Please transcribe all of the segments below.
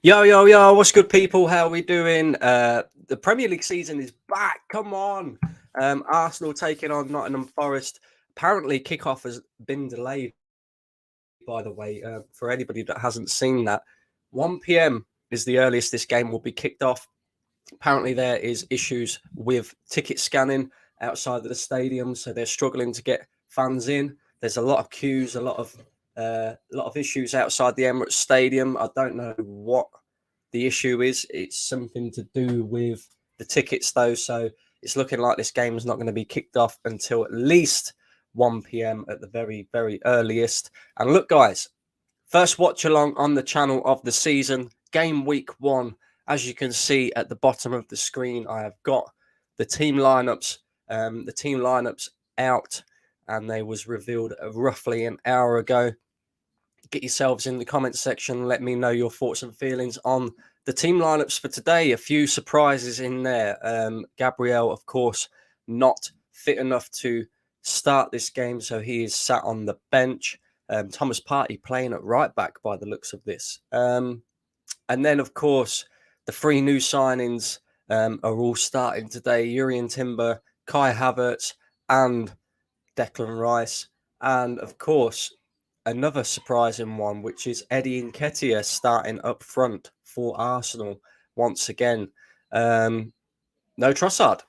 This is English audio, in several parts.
Yo, what's good, people? How are we doing? The Premier League season is back. Come on. Arsenal taking on Nottingham Forest. Apparently, kickoff has been delayed, by the way, for anybody that hasn't seen that. 1 p.m. is the earliest this game will be kicked off. Apparently, there is issues with ticket scanning outside of the stadium, so they're struggling to get fans in. There's a lot of queues, a lot of issues outside the Emirates Stadium. I don't know what the issue is. It's something to do with the tickets, though. So it's looking like this game is not going to be kicked off until at least 1 p.m. at the very, very earliest. And look, guys, first watch along on the channel of the season, game week 1. As you can see at the bottom of the screen, I have got the team lineups. The team lineups out, and they was revealed roughly an hour ago. Get yourselves in the comments section. Let me know your thoughts and feelings on the team lineups for today. A few surprises in there. Gabriel, of course, not fit enough to start this game, so he is sat on the bench. Thomas Partey playing at right back by the looks of this. And then, of course, the 3 new signings are all starting today. Urian Timber, Kai Havertz, and Declan Rice. And, of course, another surprising one, which is Eddie Nketiah starting up front for Arsenal once again. No Trossard.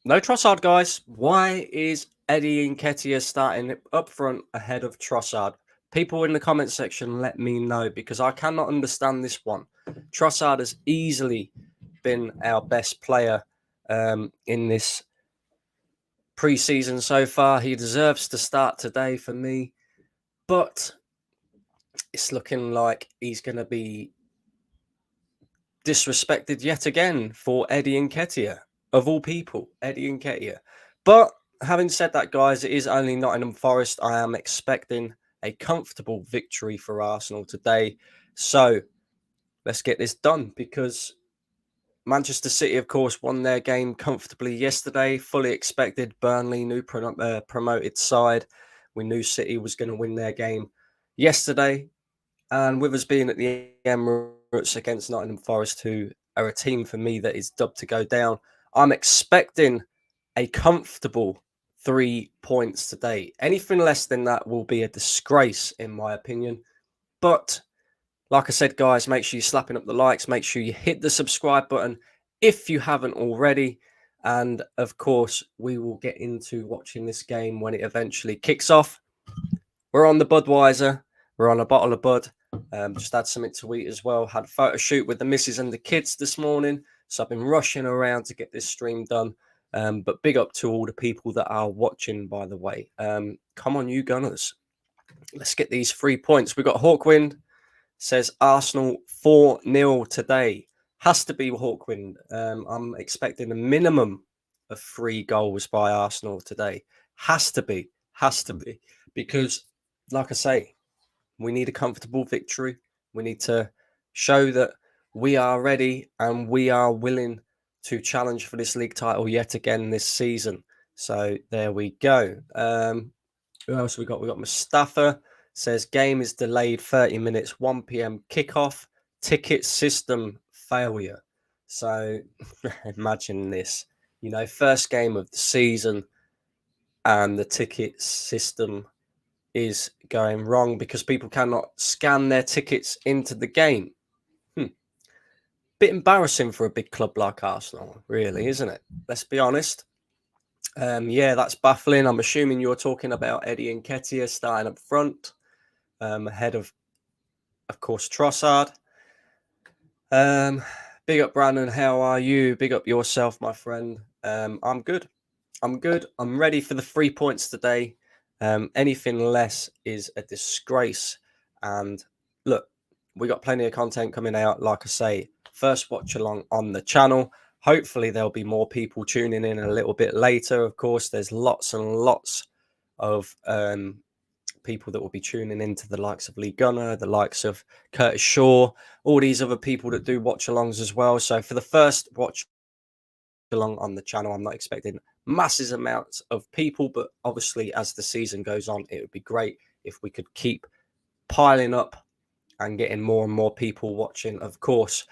No Trossard, guys. Why is Eddie Nketiah starting up front ahead of Trossard? People in the comment section, let me know, because I cannot understand this one. Trossard has easily been our best player in this pre-season so far. He deserves to start today for me, but it's looking like he's going to be disrespected yet again for Eddie Nketiah, of all people, Eddie Nketiah. But having said that, guys, it is only Nottingham Forest. I am expecting a comfortable victory for Arsenal today. So let's get this done, because Manchester City, of course, won their game comfortably yesterday. Fully expected. Burnley, new promoted side. We knew City was going to win their game yesterday. And with us being at the Emirates against Nottingham Forest, who are a team for me that is dubbed to go down, I'm expecting a comfortable 3 points today. Anything less than that will be a disgrace, in my opinion. But like I said, guys, make sure you're slapping up the likes. Make sure you hit the subscribe button if you haven't already. And, of course, we will get into watching this game when it eventually kicks off. We're on the Budweiser. We're on a bottle of Bud. Just had something to eat as well. Had a photo shoot with the missus and the kids this morning. So I've been rushing around to get this stream done. But big up to all the people that are watching, by the way. Come on, you Gunners. Let's get these 3 points. We've got Hawkwind. Says Arsenal 4-0 today. Has to be Hawkwind. I'm expecting a minimum of 3 goals by Arsenal today. Has to be. Because, like I say, we need a comfortable victory. We need to show that we are ready and we are willing to challenge for this league title yet again this season. So there we go. Who else we got? We got Mustafa. Says game is delayed 30 minutes, 1 p.m. kickoff, ticket system failure. So imagine this, first game of the season and the ticket system is going wrong because people cannot scan their tickets into the game. Bit embarrassing for a big club like Arsenal, really, isn't it? Let's be honest. Yeah, that's baffling. I'm assuming you're talking about Eddie Nketiah starting up front. Ahead of course, Trossard. Big up, Brandon. How are you? Big up yourself, my friend. I'm good. I'm ready for the 3 points today. Anything less is a disgrace. And look, we got plenty of content coming out. Like I say, first watch along on the channel. Hopefully, there'll be more people tuning in a little bit later. Of course, there's lots and lots of people that will be tuning into the likes of Lee Gunner, the likes of Curtis Shaw, all these other people that do watch alongs as well. So for the first watch along on the channel, I'm not expecting massive amounts of people, but obviously as the season goes on, it would be great if we could keep piling up and getting more and more people watching, of course.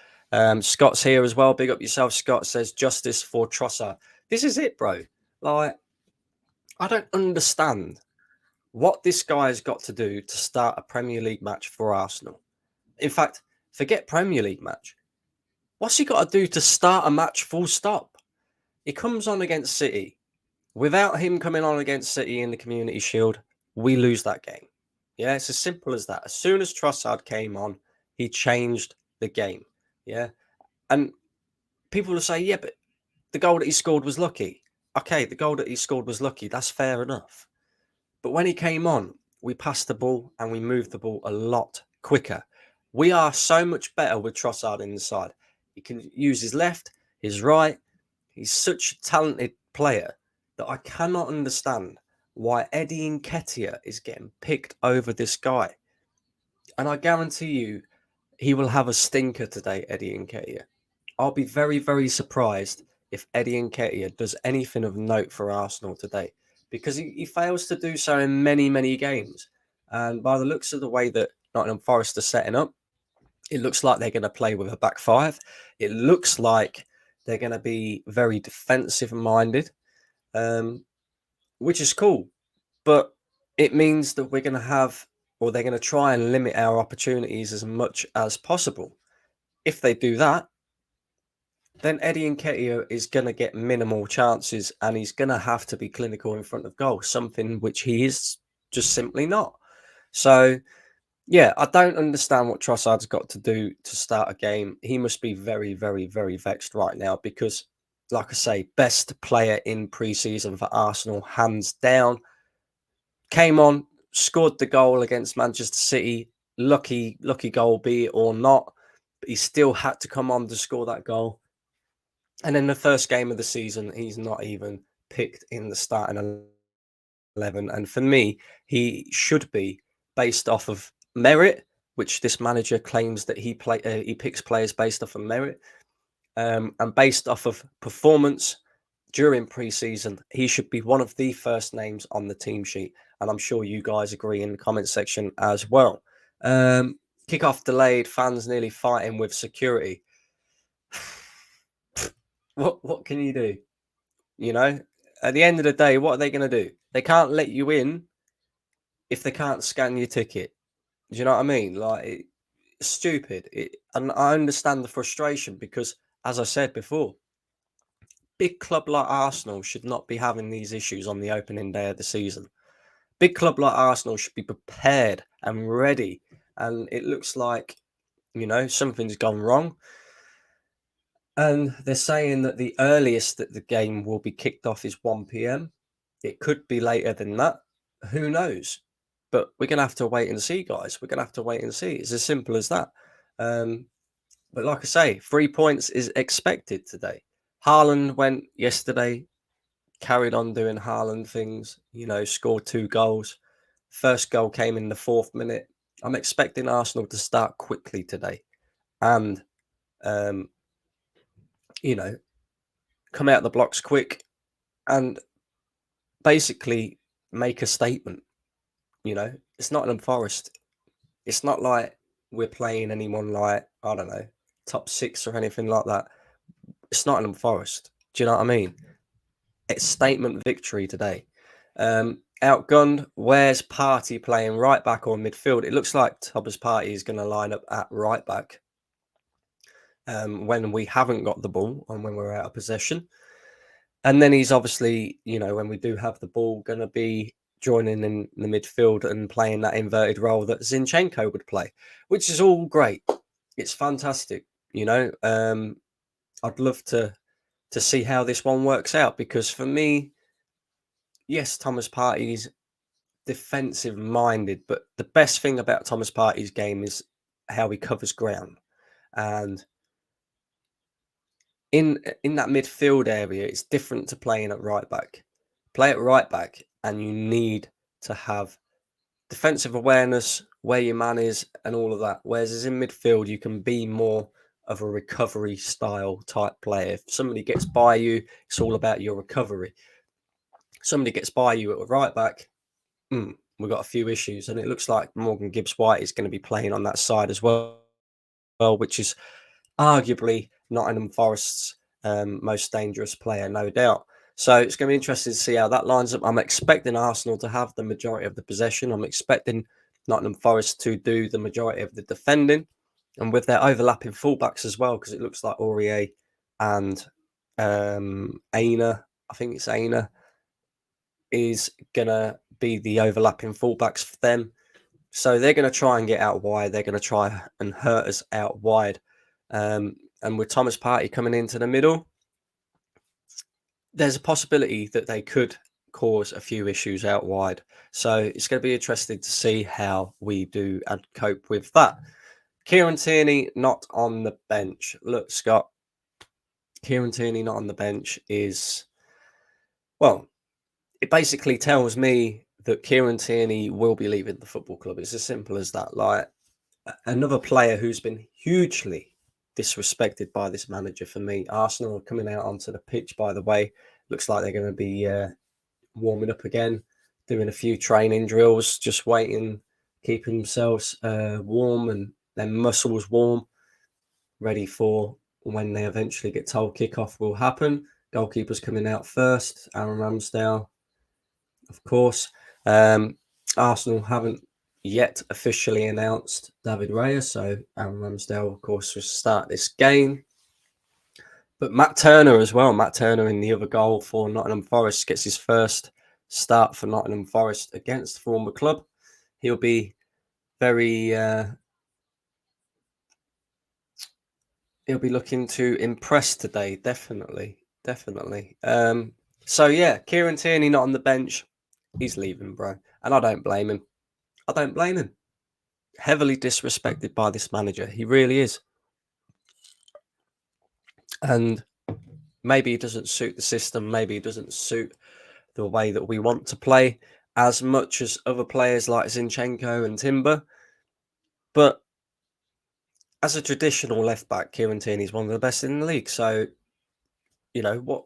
Scott's here as well. Big up yourself, Scott. Says justice for Trossard. This is it, bro. Like, I don't understand what this guy has got to do to start a Premier League match for Arsenal. In fact, forget Premier League match. What's he got to do to start a match full stop? He comes on against City. Without him coming on against City in the Community Shield, we lose that game. Yeah, it's as simple as that. As soon as Trossard came on, he changed the game. Yeah. And people will say, yeah, but the goal that he scored was lucky. Okay, the goal that he scored was lucky. That's fair enough. But when he came on, we passed the ball and we moved the ball a lot quicker. We are so much better with Trossard inside. He can use his left, his right. He's such a talented player that I cannot understand why Eddie Nketiah is getting picked over this guy. And I guarantee you, he will have a stinker today, Eddie Nketiah. I'll be very, very surprised if Eddie Nketiah does anything of note for Arsenal today, because he fails to do so in many, many games. And by the looks of the way that Nottingham Forest are setting up, it looks like they're going to play with a back five. It looks like they're going to be very defensive minded, which is cool. But it means that we're going to have, or they're going to try and limit our opportunities as much as possible. If they do that, then Eddie Nketiah is going to get minimal chances and he's going to have to be clinical in front of goal, something which he is just simply not. So, yeah, I don't understand what Trossard's got to do to start a game. He must be very, very, very vexed right now because, like I say, best player in pre-season for Arsenal, hands down. Came on, scored the goal against Manchester City. Lucky goal, be it or not. But he still had to come on to score that goal. And in the first game of the season, he's not even picked in the starting 11. And for me, he should be based off of merit, which this manager claims that he picks players based off of merit, and based off of performance during pre-season. He should be one of the first names on the team sheet, and I'm sure you guys agree in the comment section as well. Kickoff delayed, fans nearly fighting with security. What can you do? You know, at the end of the day, what are they going to do? They can't let you in if they can't scan your ticket. Do you know what I mean? Like, it's stupid. And I understand the frustration because, as I said before, big club like Arsenal should not be having these issues on the opening day of the season. Big club like Arsenal should be prepared and ready. And it looks like, something's gone wrong. And they're saying that the earliest that the game will be kicked off is 1 p.m. It could be later than that. Who knows? But we're going to have to wait and see, guys. We're going to have to wait and see. It's as simple as that. But like I say, 3 points is expected today. Haaland went yesterday, carried on doing Haaland things, scored 2 goals. First goal came in the 4th minute. I'm expecting Arsenal to start quickly today and, come out the blocks quick and basically make a statement. It's Nottingham Forest. It's not like we're playing anyone like, I don't know, top 6 or anything like that. It's Nottingham Forest. Do you know what I mean? It's statement victory today. Outgunned, where's Partey playing right back or midfield? It looks like Thomas Partey is going to line up at right back when we haven't got the ball and when we're out of possession. And then he's obviously, when we do have the ball, going to be joining in the midfield and playing that inverted role that Zinchenko would play, which is all great. It's fantastic. I'd love to see how this one works out because for me, yes, Thomas Partey's defensive minded, but the best thing about Thomas Partey's game is how he covers ground. And in that midfield area, it's different to playing at right back. Play at right back, and you need to have defensive awareness, where your man is, and all of that. Whereas in midfield, you can be more of a recovery style type player. If somebody gets by you, it's all about your recovery. Somebody gets by you at a right back, we've got a few issues, and it looks like Morgan Gibbs-White is going to be playing on that side as well, which is arguably Nottingham Forest's most dangerous player, no doubt. So it's going to be interesting to see how that lines up. I'm expecting Arsenal to have the majority of the possession. I'm expecting Nottingham Forest to do the majority of the defending, and with their overlapping fullbacks as well, because it looks like Aurier and Aina, I think it's Aina, is going to be the overlapping fullbacks for them. So they're going to try and get out wide. They're going to try and hurt us out wide. And with Thomas Partey coming into the middle, there's a possibility that they could cause a few issues out wide. So it's going to be interesting to see how we do and cope with that. Kieran Tierney not on the bench. Look, Scott, Kieran Tierney not on the bench is, well, it basically tells me that Kieran Tierney will be leaving the football club. It's as simple as that. Like, another player who's been hugely disrespected by this manager for me. Arsenal are coming out onto the pitch, by the way. Looks like they're going to be warming up again, doing a few training drills, just waiting, keeping themselves warm and their muscles warm, ready for when they eventually get told kickoff will happen. Goalkeeper's coming out first, Aaron Ramsdale, of course. Arsenal haven't yet officially announced David Raya, so Aaron Ramsdale, of course, will start this game. But Matt Turner as well. Matt Turner in the other goal for Nottingham Forest gets his first start for Nottingham Forest against the former club. He'll be very he'll be looking to impress today, definitely. So yeah, Kieran Tierney not on the bench. He's leaving, bro. And I don't blame him. I don't blame him. Heavily disrespected by this manager. He really is. And maybe he doesn't suit the system. Maybe he doesn't suit the way that we want to play as much as other players like Zinchenko and Timber. But as a traditional left back, Kieran Tierney is one of the best in the league. So, you know,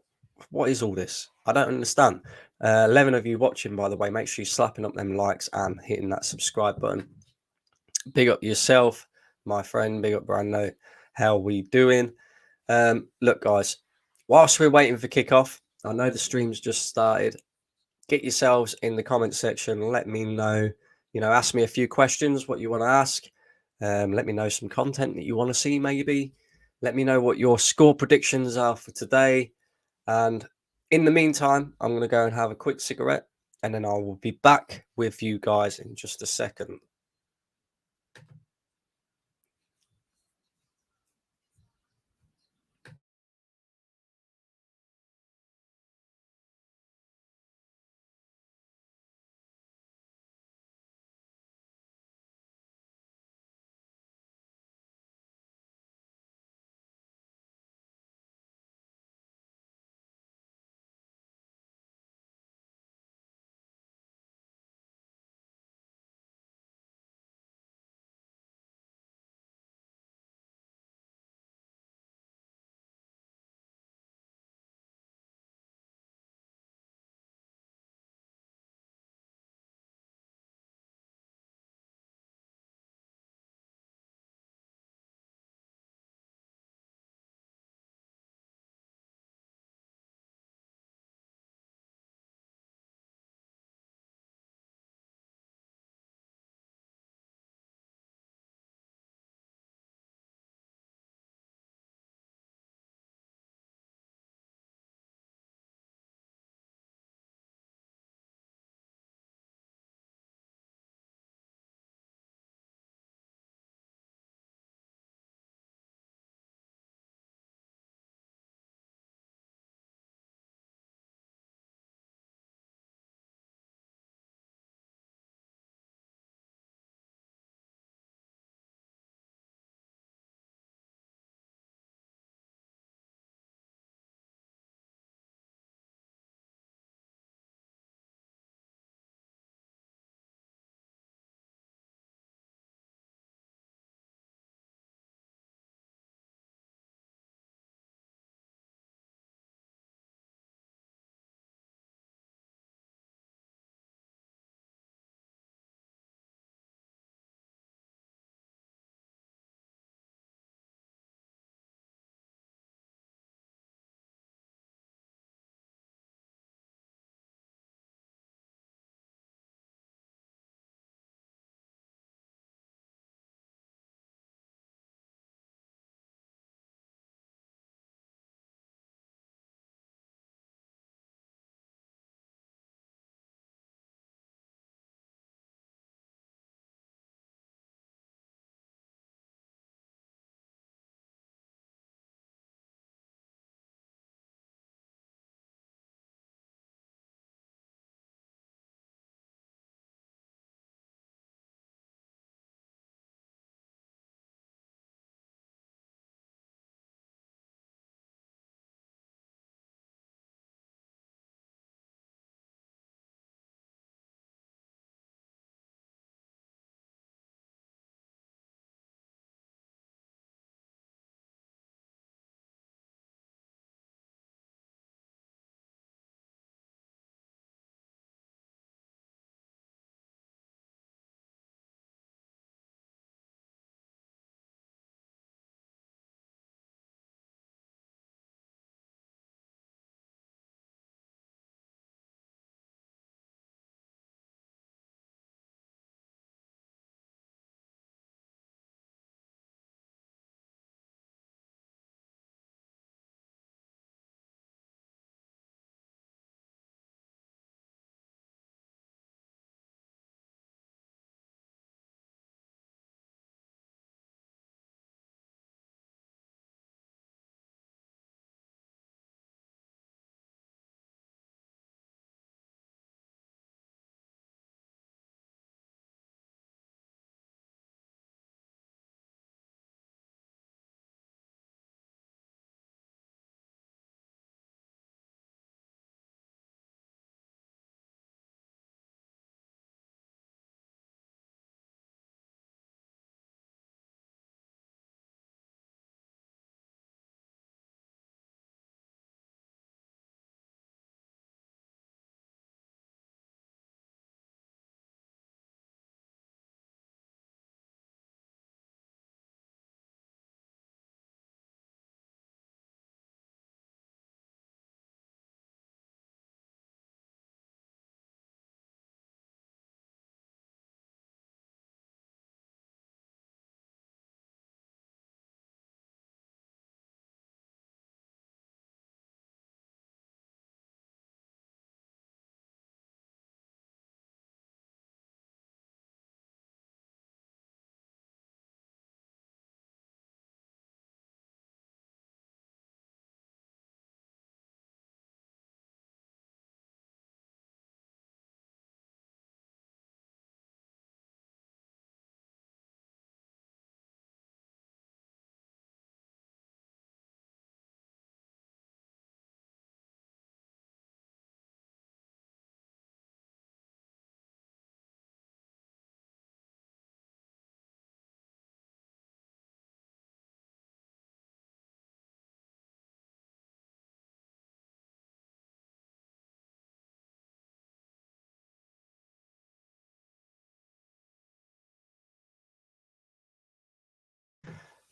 what is all this? I don't understand. 11 of you watching, by the way, make sure you're slapping up them likes and hitting that subscribe button. Big up yourself, my friend. Big up Brando. How we doing? Look, guys, whilst we're waiting for kickoff, I know the stream's just started. Get yourselves in the comment section. Let me know, ask me a few questions, what you want to ask. Let me know some content that you want to see, maybe. Let me know what your score predictions are for today. And in the meantime, I'm going to go and have a quick cigarette, and then I will be back with you guys in just a second.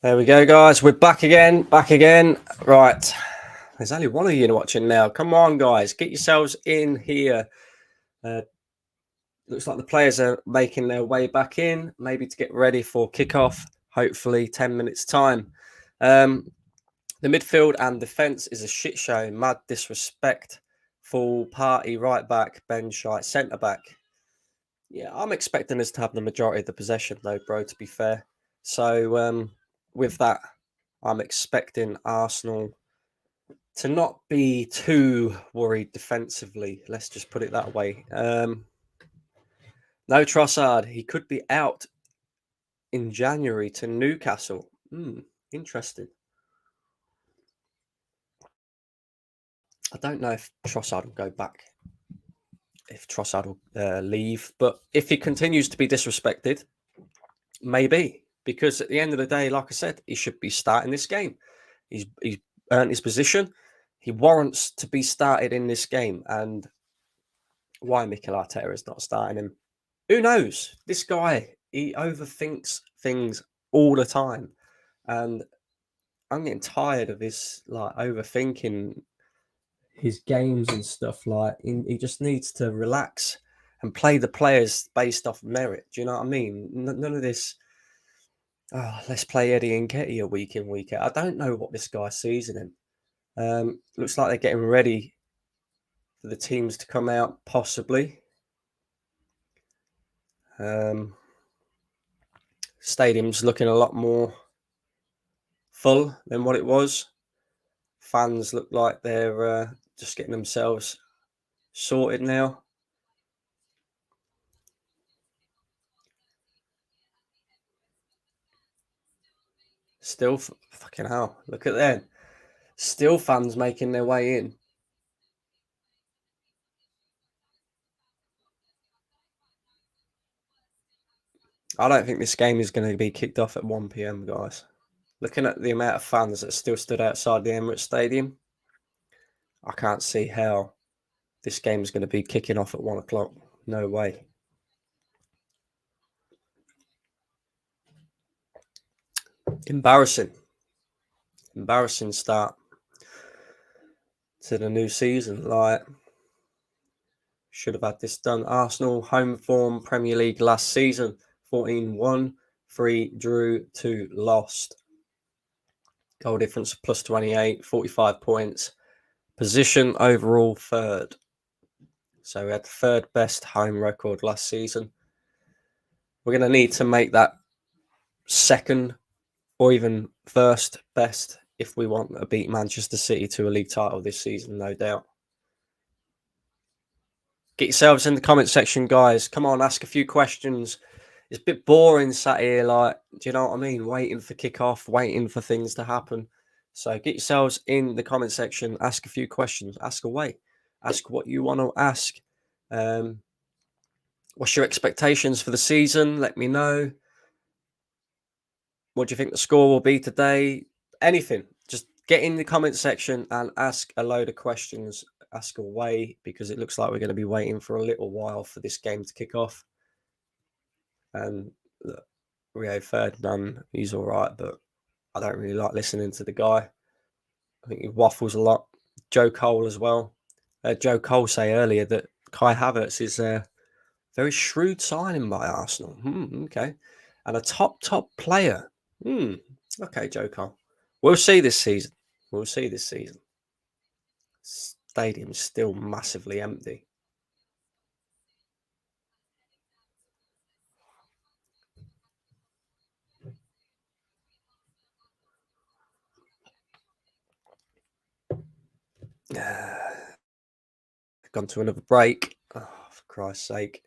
There we go, guys. We're back again. Back again. Right. There's only one of you watching now. Come on, guys. Get yourselves in here. Looks like the players are making their way back in, maybe to get ready for kickoff. Hopefully, 10 minutes' time. The midfield and defence is a shit show. Mad disrespect. Full party right back. Ben Shite centre back. Yeah, I'm expecting us to have the majority of the possession, though, bro, to be fair. So, with that, I'm expecting Arsenal to not be too worried defensively. Let's just put it that way. No Trossard. He could be out in January to Newcastle. Interesting. I don't know if Trossard will go back, if Trossard will leave. But if he continues to be disrespected, maybe. Because at the end of the day, like I said, he should be starting this game. He's earned his position. He warrants to be started in this game. And why Mikel Arteta is not starting him, who knows? This guy, he overthinks things all the time. And I'm getting tired of this, like, overthinking his games and stuff. Like, he just needs to relax and play the players based off merit. Do you know what I mean? None of this, let's play Eddie Nketiah week in, week out. I don't know what this guy sees in him. Looks like they're getting ready for the teams to come out, possibly. Stadium's looking a lot more full than what it was. Fans look like they're just getting themselves sorted now. Still, fucking hell, look at them. Still fans making their way in. I don't think this game is going to be kicked off at 1 p.m, guys. Looking at the amount of fans that still stood outside the Emirates Stadium, I can't see how this game is going to be kicking off at 1 o'clock. No way. Embarrassing start to the new season. Like, should have had this done. Arsenal home form Premier League last season, 14-1, 3 drew, 2 lost. Goal difference of plus 28, 45 points. Position overall third. So we had the third best home record last season. We're going to need to make that second or even first best if we want to beat Manchester City to a league title this season, no doubt. Get yourselves in the comment section, guys. Come on, ask a few questions. It's a bit boring sat here, like, do you know what I mean? Waiting for kickoff, waiting for things to happen. So get yourselves in the comment section, ask a few questions, ask away, ask what you want to ask. What's your expectations for the season? Let me know. What do you think the score will be today? Anything. Just get in the comment section and ask a load of questions. Ask away, because it looks like we're going to be waiting for a little while for this game to kick off. And look, Rio Ferdinand, he's all right, but I don't really like listening to the guy. I think he waffles a lot. Joe Cole as well. Joe Cole say earlier that Kai Havertz is a very shrewd signing by Arsenal. Okay. And a top player. Okay, Joe Cole. We'll see this season. Stadium's still massively empty. Gone to another break. Oh, for Christ's sake.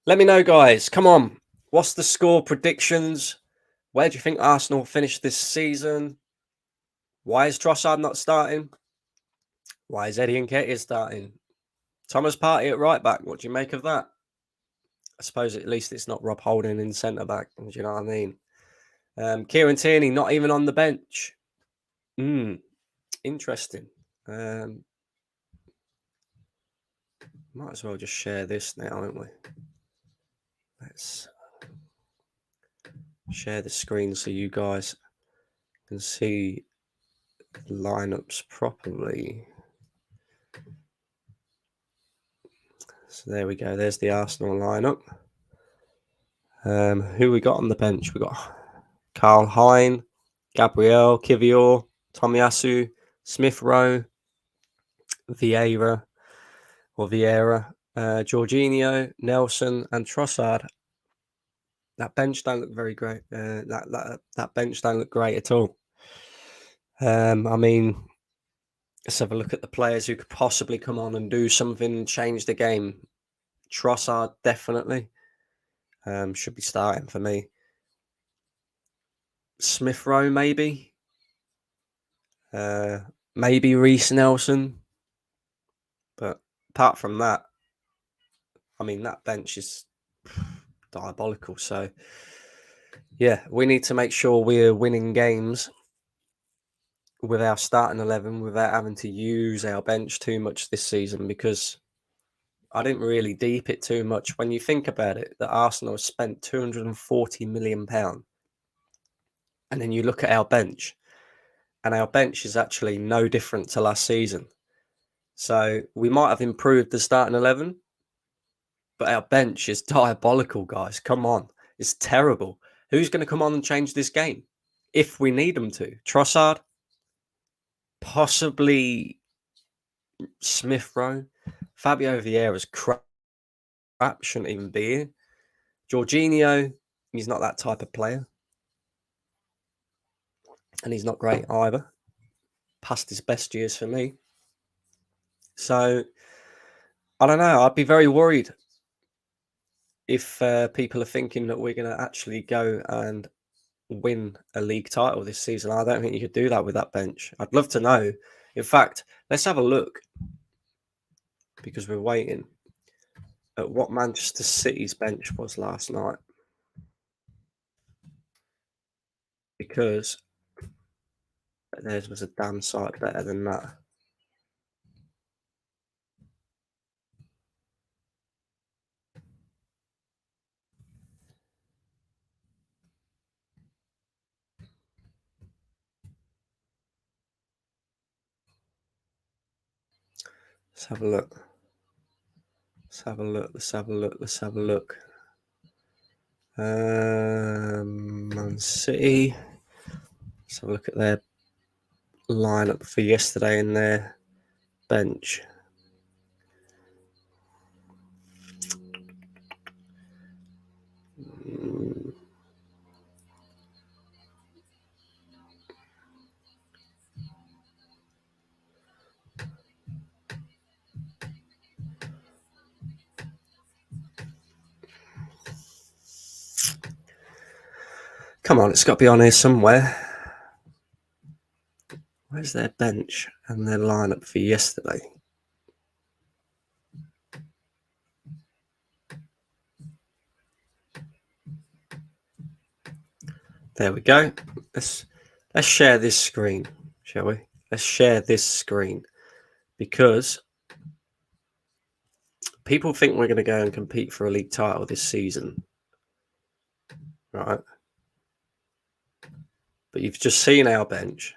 Let me know, guys. Come on. What's the score predictions? Where do you think Arsenal finish this season? Why is Trossard not starting? Why is Eddie Nketiah starting? Thomas Partey at right back. What do you make of that? I suppose at least it's not Rob Holding in centre back. Do you know what I mean? Kieran Tierney not even on the bench. Interesting. Might as well just share this now, don't we? Let's share the screen so you guys can see the lineups properly. So there we go. There's the Arsenal lineup. Who we got on the bench? We got Carl Hine, Gabriel, Kivior, Tomiyasu, Smith Rowe, Vieira, Jorginho, Nelson, and Trossard. That bench don't look very great. That bench don't look great at all. I mean, let's have a look at the players who could possibly come on and do something and change the game. Trossard definitely should be starting for me. Smith Rowe maybe. Maybe Reece Nelson. But apart from that, I mean, that bench is diabolical. So, yeah, we need to make sure we're winning games with our starting 11 without having to use our bench too much this season, because I didn't really deep it too much. When you think about it, that Arsenal has spent £240 million. And then you look at our bench, and our bench is actually no different to last season. So we might have improved the starting 11, but our bench is diabolical, guys. Come on. It's terrible. Who's going to come on and change this game? If we need them to. Trossard? Possibly Smith Rowe? Fabio Vieira's crap. Shouldn't even be here. Jorginho, he's not that type of player. And he's not great either. Past his best years for me. So, I don't know. I'd be very worried if people are thinking that we're going to actually go and win a league title this season. I don't think you could do that with that bench. I'd love to know. In fact, let's have a look, because we're waiting, at what Manchester City's bench was last night. Because theirs was a damn sight better than that. Let's have a look. Let's have a look. Let's have a look. Let's have a look. Man City. Let's have a look at their lineup for yesterday in their bench. Come on, it's got to be on here somewhere. Where's their bench and their lineup for yesterday? There we go. Let's share this screen, shall we? Let's share this screen, because people think we're going to go and compete for a league title this season, right? But you've just seen our bench.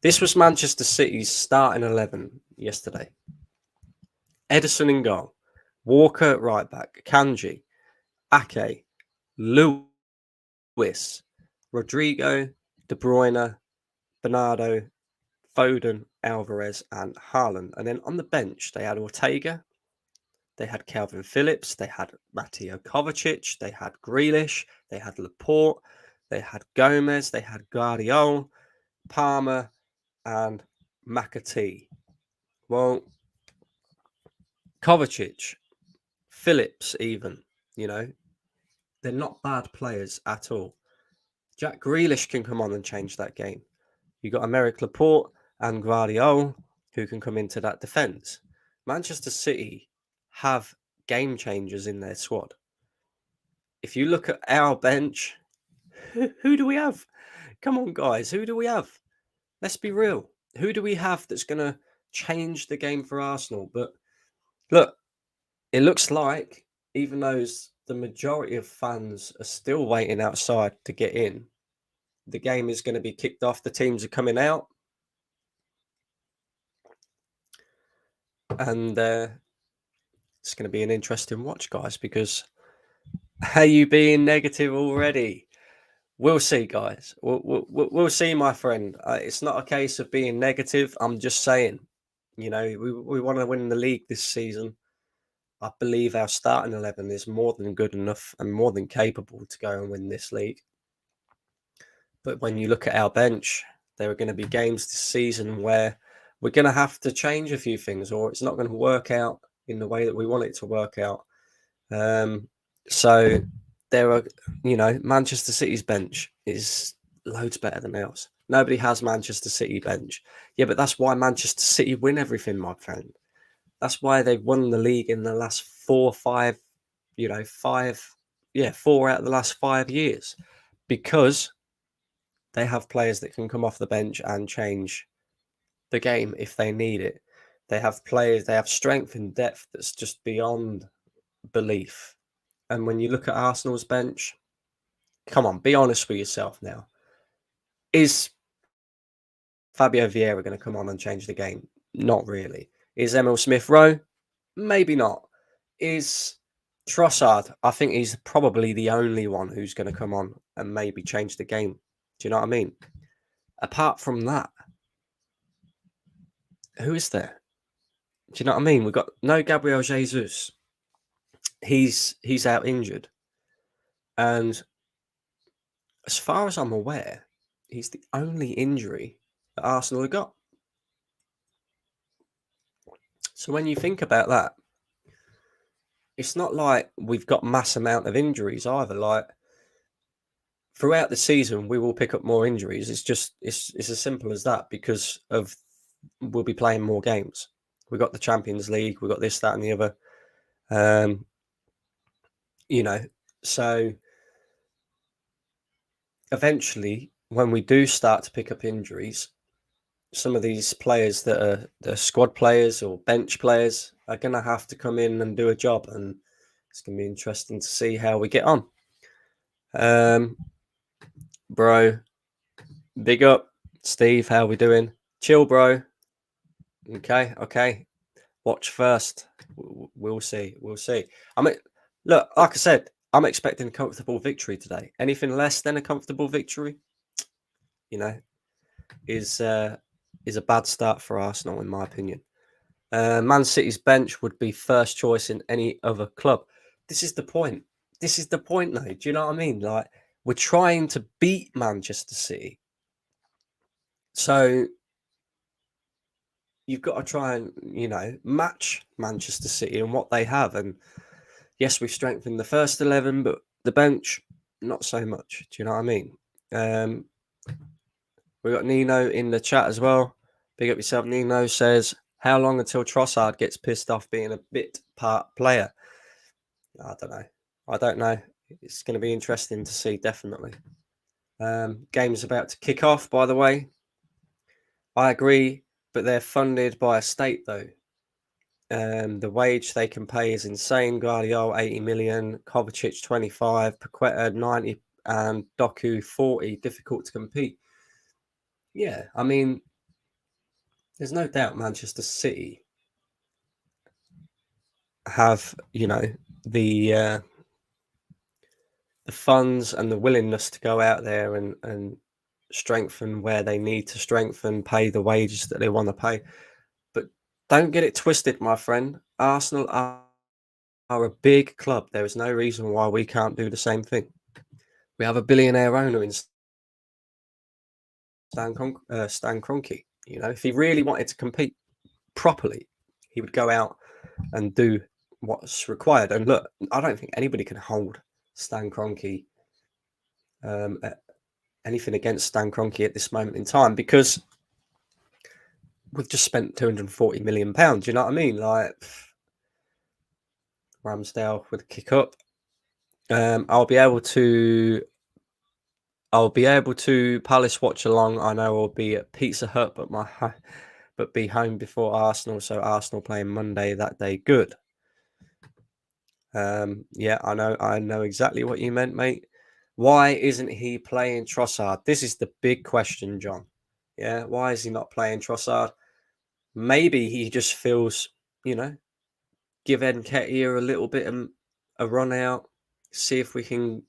This was Manchester City's starting 11 yesterday. Ederson in goal, Walker at right back, Kanji, Ake, Lewis, Rodrigo, De Bruyne, Bernardo, Foden, Alvarez, and Haaland. And then on the bench, they had Ortega, they had Calvin Phillips, they had Mateo Kovacic, they had Grealish, they had Laporte, they had Gomez, they had Guardiola, Palmer, and McAtee. Well, Kovacic, Phillips, even, they're not bad players at all. Jack Grealish can come on and change that game. You got Aymeric Laporte and Guardiola who can come into that defence. Manchester City have game changers in their squad. If you look at our bench, who do we have? Come on, guys, who do we have? Let's be real. Who do we have that's going to change the game for Arsenal? But look, it looks like, even those the majority of fans are still waiting outside to get in. The game is going to be kicked off. The teams are coming out. And it's going to be an interesting watch, guys, because are you being negative already? We'll see, guys. We'll see, my friend. It's not a case of being negative. I'm just saying, we want to win the league this season. I believe our starting 11 is more than good enough and more than capable to go and win this league. But when you look at our bench, there are going to be games this season where we're going to have to change a few things, or it's not going to work out in the way that we want it to work out. So there are, Manchester City's bench is loads better than ours. Nobody has Manchester City bench. Yeah, but that's why Manchester City win everything, my friend. That's why they've won the league in the last 4 out of the last 5 years, because they have players that can come off the bench and change the game if they need it. They have players, they have strength and depth that's just beyond belief. And when you look at Arsenal's bench, come on, be honest with yourself now. Is Fabio Vieira going to come on and change the game? Not really. Is Emil Smith-Rowe? Maybe not. Is Trossard? I think he's probably the only one who's going to come on and maybe change the game. Do you know what I mean? Apart from that, who is there? Do you know what I mean? We've got no Gabriel Jesus. He's out injured. And as far as I'm aware, he's the only injury that Arsenal have got. So when you think about that, it's not like we've got mass amount of injuries either. Like, throughout the season, we will pick up more injuries. It's as simple as that, because we'll be playing more games. We got the Champions League, we got this, that, and the other. So eventually, when we do start to pick up injuries, some of these players that are the squad players or bench players are going to have to come in and do a job, and it's going to be interesting to see how we get on. Bro, big up, Steve. How we doing? Chill, bro. Okay. Watch first. We'll see. I mean, look, like I said, I'm expecting a comfortable victory today. Anything less than a comfortable victory, is a bad start for Arsenal, in my opinion. Man City's bench would be first choice in any other club. This is the point. Though. Do you know what I mean? Like, we're trying to beat Manchester City. So you've got to try and, match Manchester City and what they have. And yes, we've strengthened the first 11, but the bench, not so much. Do you know what I mean? We've got Nino in the chat as well. Big up yourself. Nino says, how long until Trossard gets pissed off being a bit part player? I don't know. It's going to be interesting to see, definitely. Game's about to kick off, by the way. I agree, but they're funded by a state, though. The wage they can pay is insane. Guardiola 80 million, Kovacic 25, Paqueta 90, and Doku 40. Difficult to compete. Yeah, I mean, there's no doubt Manchester City have, the funds and the willingness to go out there and strengthen where they need to strengthen, pay the wages that they want to pay. But don't get it twisted, my friend. Arsenal are a big club. There is no reason why we can't do the same thing. We have a billionaire owner in Stan Kroenke. If he really wanted to compete properly, he would go out and do what's required. And look, I don't think anybody can hold Stan Kroenke, anything against Stan Kroenke at this moment in time, because we've just spent £240 million. You know what I mean? Like, Ramsdale with a kick up. I'll be able to Palace Watchalong. I know I'll be at Pizza Hut, but be home before Arsenal. So Arsenal playing Monday that day. Good. Yeah, I know exactly what you meant, mate. Why isn't he playing Trossard? This is the big question, John. Yeah, why is he not playing Trossard? Maybe he just feels, you know, give Nketiah a little bit of a run out, see if we can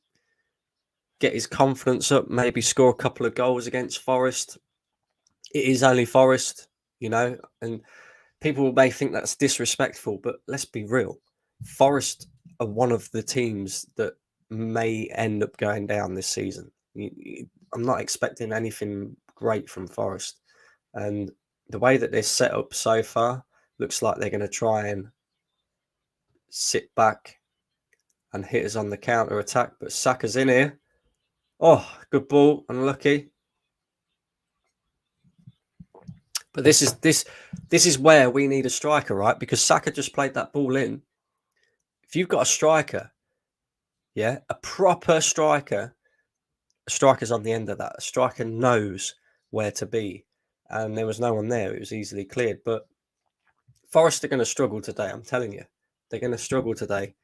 get his confidence up, maybe score a couple of goals against Forest. It is only Forest, and people may think that's disrespectful, but let's be real. Forest are one of the teams that may end up going down this season. I'm not expecting anything great from Forest. And the way that they're set up so far looks like they're going to try and sit back and hit us on the counter attack. But Saka's in here. Oh, good ball. Unlucky. But this is where we need a striker, right? Because Saka just played that ball in. If you've got a striker, yeah, a proper striker, a striker's on the end of that. A striker knows where to be. And there was no one there. It was easily cleared. But Forest are going to struggle today, I'm telling you. They're going to struggle today.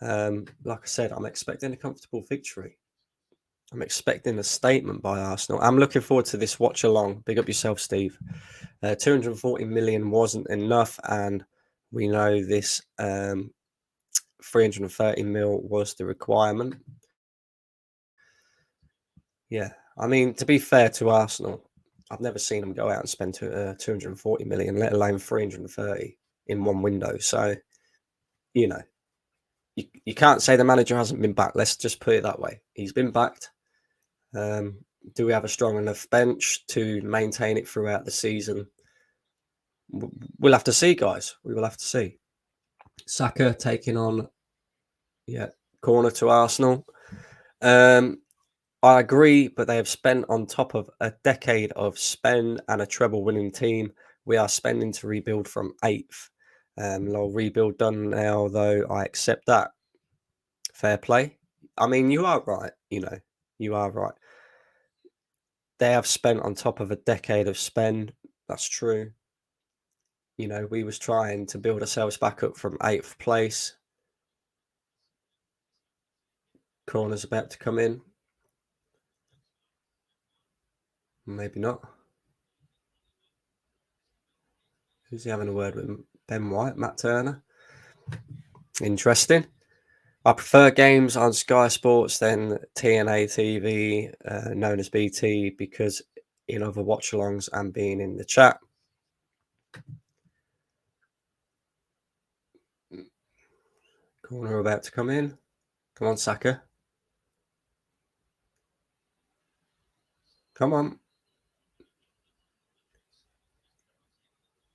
Like I said, I'm expecting a comfortable victory. I'm expecting a statement by Arsenal. I'm looking forward to this watch along. Big up yourself, Steve. 240 million wasn't enough, and we know this 330 mil was the requirement. Yeah, I mean, to be fair to Arsenal, I've never seen them go out and spend 240 million, let alone 330 in one window. So, you know, you can't say the manager hasn't been backed. Let's just put it that way. He's been backed. Do we have a strong enough bench to maintain it throughout the season? We'll have to see, guys. We will have to see. Saka taking on, corner to Arsenal. I agree, but they have spent on top of a decade of spend and a treble winning team. We are spending to rebuild from 8th. Little rebuild done now, though. I accept that. Fair play. I mean, you are right. You are right. They have spent on top of a decade of spend. That's true. We was trying to build ourselves back up from 8th place. Corner's about to come in. Maybe not. Who's he having a word with? Ben White, Matt Turner. Interesting. I prefer games on Sky Sports than TNA TV, known as BT, because in other watch-alongs and being in the chat. Corner about to come in. Come on, Saka. Come on.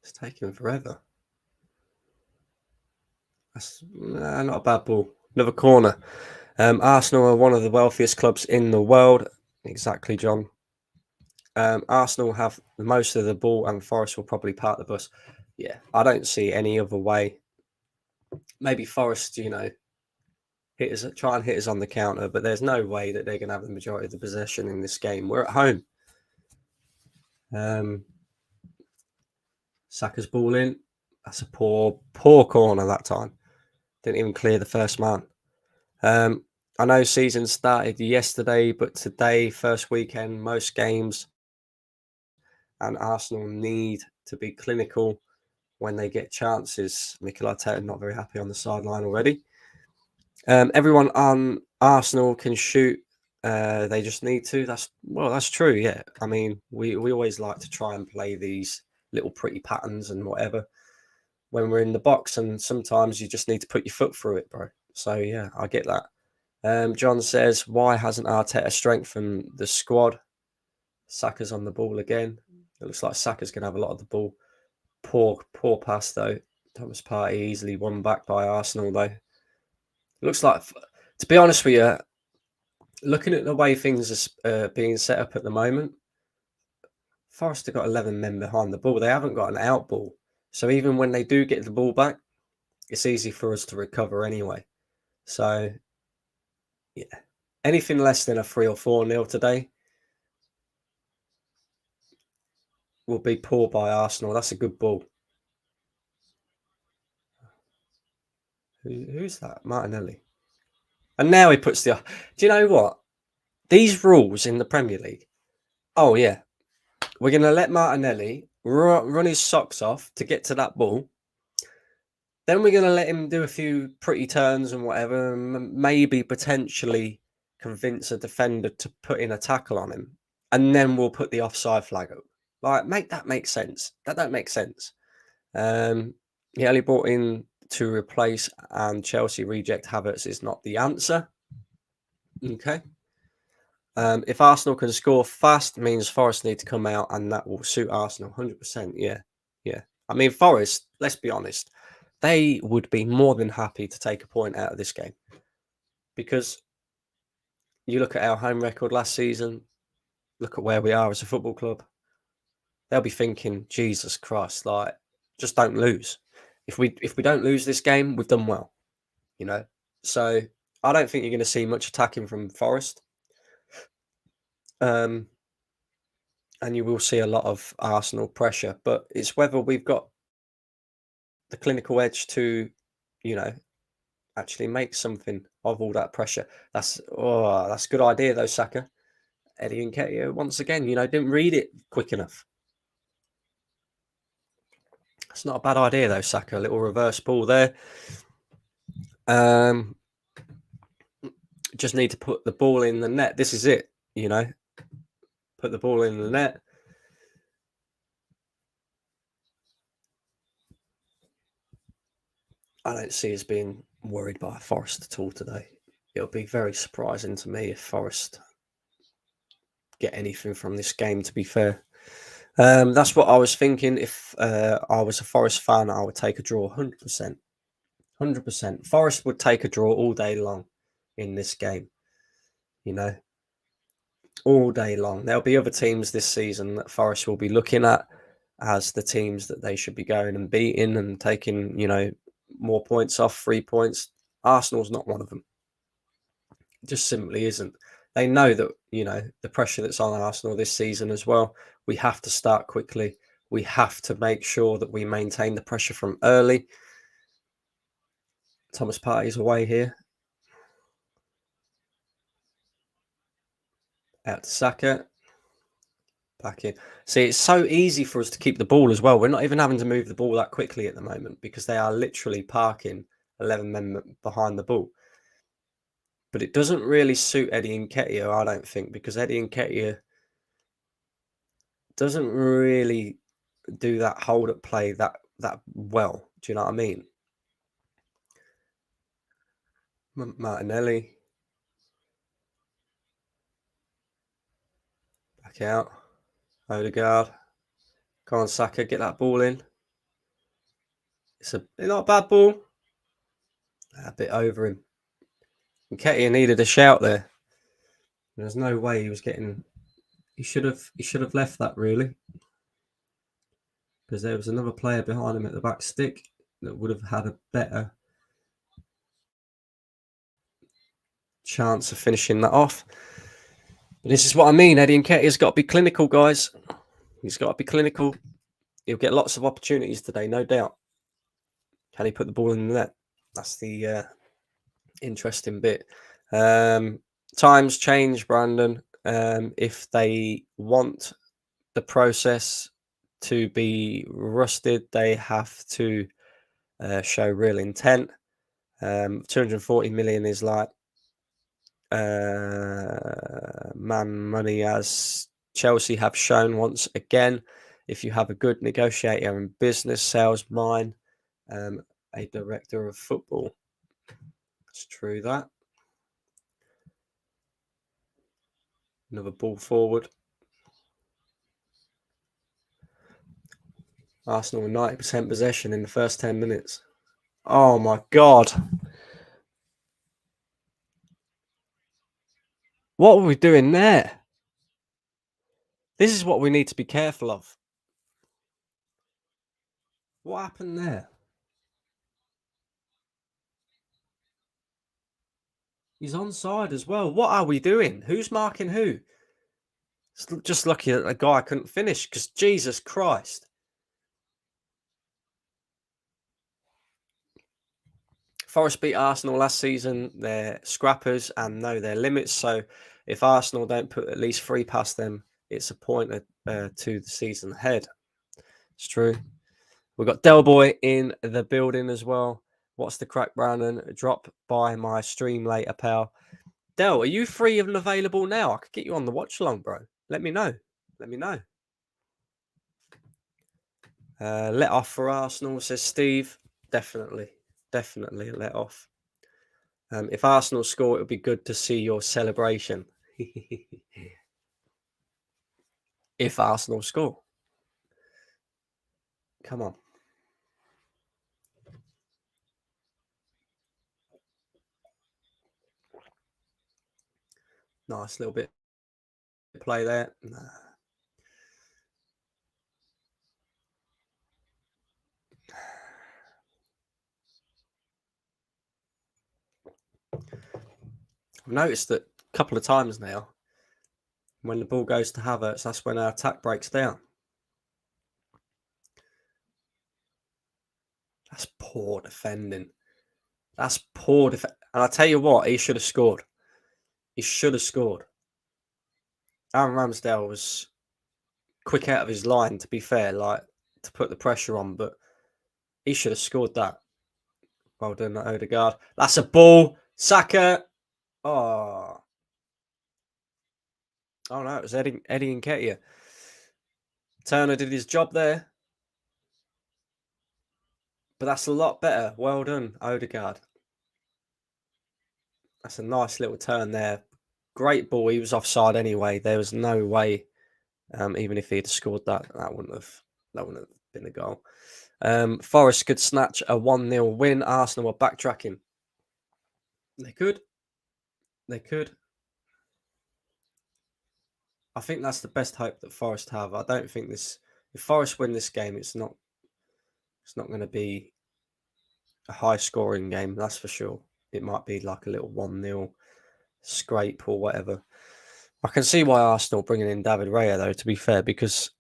It's taking forever. That's not a bad ball. Another corner. Arsenal are one of the wealthiest clubs in the world. Exactly, John. Arsenal have most of the ball and Forest will probably park the bus. Yeah, I don't see any other way. Maybe Forest, try and hit us on the counter, but there's no way that they're going to have the majority of the possession in this game. We're at home. Saka's ball in. That's a poor corner that time. Didn't even clear the first man. I know season started yesterday, but today, first weekend, most games, and Arsenal need to be clinical when they get chances. Mikel Arteta not very happy on the sideline already. Everyone on Arsenal can shoot. They just need to. That's true. Yeah, I mean, we always like to try and play these little pretty patterns and whatever when we're in the box, and sometimes you just need to put your foot through it, bro. So yeah, I get that. John says, why hasn't Arteta strengthened the squad? Saka's on the ball again. It looks like Saka's going to have a lot of the ball. Poor pass though. Thomas Partey easily won back by Arsenal though. Looks like, to be honest with you, looking at the way things are being set up at the moment, Forest have got 11 men behind the ball. They haven't got an out ball. So even when they do get the ball back, it's easy for us to recover anyway. So, yeah. Anything less than a 3 or 4-0 today will be poor by Arsenal. That's a good ball. Who's that? Martinelli. And now he puts the. Do you know what? These rules in the Premier League. Oh yeah, we're gonna let Martinelli run his socks off to get to that ball. Then we're gonna let him do a few pretty turns and whatever, and maybe potentially convince a defender to put in a tackle on him, and then we'll put the offside flag up. Like, make that make sense? That don't make sense. He only brought in to replace, and Chelsea reject Havertz is not the answer. Okay. If Arsenal can score fast, means Forest need to come out, and that will suit Arsenal 100%. Yeah, yeah. I mean, Forest, let's be honest, they would be more than happy to take a point out of this game, because you look at our home record last season, look at where we are as a football club. They'll be thinking, Jesus Christ, like, just don't lose. If we don't lose this game, we've done well, you know. So I don't think you're going to see much attacking from Forest. And you will see a lot of Arsenal pressure, but it's whether we've got the clinical edge to, you know, actually make something of all that pressure. That's a good idea though, Saka. Eddie Nketiah, once again, didn't read it quick enough. It's not a bad idea though, Saka. A little reverse ball there. Just need to put the ball in the net. This is it, put the ball in the net. I don't see us being worried by Forest at all today. It'll be very surprising to me if Forest get anything from this game, to be fair. That's what I was thinking. If I was a Forest fan, I would take a draw 100%. 100%. Forest would take a draw all day long in this game, all day long. There'll be other teams this season that Forest will be looking at as the teams that they should be going and beating and taking, more points off, 3 points. Arsenal's not one of them. It just simply isn't. They know that, the pressure that's on Arsenal this season as well. We have to start quickly. We have to make sure that we maintain the pressure from early. Thomas Partey's away here. Out to Saka. Back in. See, it's so easy for us to keep the ball as well. We're not even having to move the ball that quickly at the moment because they are literally parking 11 men behind the ball. But it doesn't really suit Eddie Nketiah, I don't think, because Eddie Nketiah doesn't really do that hold-up play that well. Do you know what I mean? Martinelli. Back out. Odegaard. Come on, Saka, get that ball in. It's not a bad ball. A bit over him. Nketiah needed a shout there. There's no way he was getting. He should have left that, really, because there was another player behind him at the back stick that would have had a better chance of finishing that off. But this is what I mean. Eddie Nketiah's got to be clinical, guys. He's got to be clinical. He'll get lots of opportunities today, no doubt. Can he put the ball in the net? That's the interesting bit. Times change, Brandon. If they want the process to be rusted, they have to show real intent. 240 million is like man money, as Chelsea have shown once again. If you have a good negotiator in business, sales mind, a director of football, it's true that. Another ball forward. Arsenal with 90% possession in the first 10 minutes. Oh my God. What are we doing there? This is what we need to be careful of. What happened there? He's onside as well. What are we doing? Who's marking who? It's just lucky that a guy couldn't finish, because Jesus Christ. Forest beat Arsenal last season. They're scrappers and know their limits. So if Arsenal don't put at least 3 past them, it's a point to the season ahead. It's true. We've got Del Boy in the building as well. What's the crack, Brandon? Drop by my stream later, pal. Del, are you free and available now? I could get you on the watch along, bro. Let me know. Let me know. Let off for Arsenal, says Steve. Definitely let off. If Arsenal score, it would be good to see your celebration. If Arsenal score. Come on. Nice little bit of play there. Nah. I've noticed that a couple of times now, when the ball goes to Havertz, that's when our attack breaks down. That's poor defending. That's poor defending. And I tell you what, he should have scored. He should have scored. Aaron Ramsdale was quick out of his line, to be fair, like to put the pressure on, but he should have scored that. Well done, Odegaard. That's a ball. Saka. Oh. Oh no, it was Eddie Nketiah. Turner did his job there. But that's a lot better. Well done, Odegaard. That's a nice little turn there. Great ball. He was offside anyway. There was no way, even if he had scored that wouldn't have been a goal. Forest could snatch a 1-0 win. Arsenal were backtracking. They could. They could. I think that's the best hope that Forest have. I don't think if Forest win this game, it's not going to be a high scoring game, that's for sure. It might be like a little 1-0 scrape or whatever. I can see why Arsenal bringing in David Raya, though, to be fair, because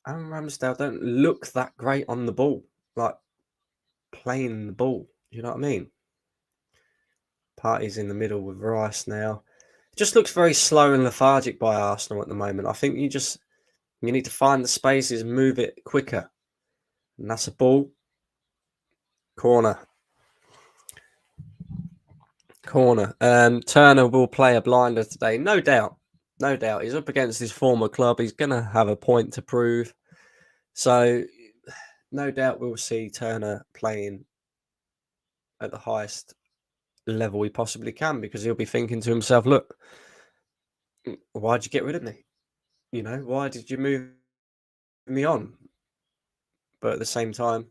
Aaron Ramsdale don't look that great on the ball, like playing the ball. You know what I mean? Party's in the middle with Rice now. It just looks very slow and lethargic by Arsenal at the moment. I think you need to find the spaces, move it quicker. And that's a ball. Corner. Turner will play a blinder today, no doubt. No doubt. He's up against his former club. He's going to have a point to prove. So, no doubt we'll see Turner playing at the highest level he possibly can, because he'll be thinking to himself, look, why'd you get rid of me? You know, why did you move me on? But at the same time,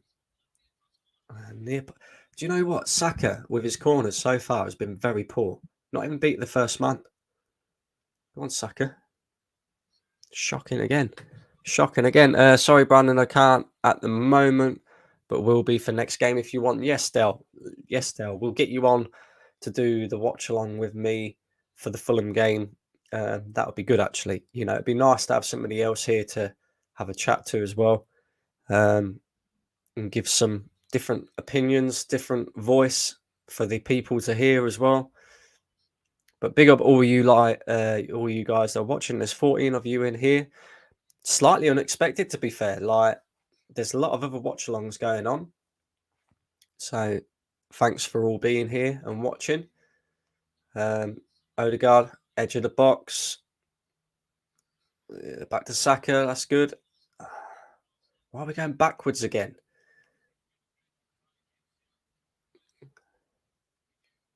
do you know what? Saka, with his corners so far, has been very poor. Not even beat the first man. Come on, Saka. Shocking again. Sorry, Brandon, I can't at the moment, but will be for next game if you want. Yes, Del. We'll get you on to do the watch along with me for the Fulham game. That would be good, actually. You know, it'd be nice to have somebody else here to have a chat to as well, and give some different opinions, different voice for the people to hear as well. But big up all you guys that are watching. There's 14 of you in here. Slightly unexpected, to be fair. Like, there's a lot of other watch alongs going on. So thanks for all being here and watching. Odegaard, edge of the box. Back to Saka, that's good. Why are we going backwards again?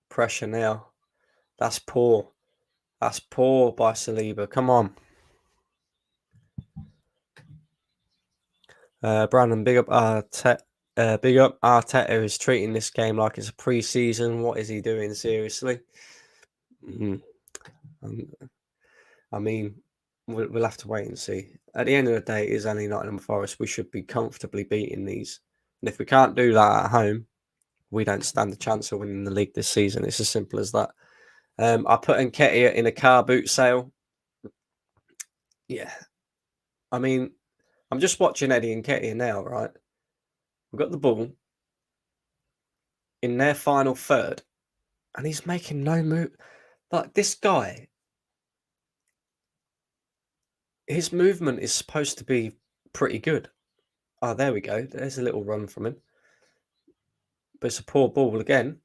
Pressure now. That's poor. That's poor by Saliba. Come on. Brandon, big up Arteta. Big up Arteta is treating this game like it's a pre-season. What is he doing? Seriously? I mean, we'll have to wait and see. At the end of the day, it is only Nottingham Forest. We should be comfortably beating these. And if we can't do that at home, we don't stand a chance of winning the league this season. It's as simple as that. I put Nketiah in a car boot sale. Yeah. I mean, I'm just watching Eddie Nketiah now, right? We've got the ball. in their final third, and he's making no move. Like this guy, his movement is supposed to be pretty good. Oh, there we go. There's a little run from him, but it's a poor ball again,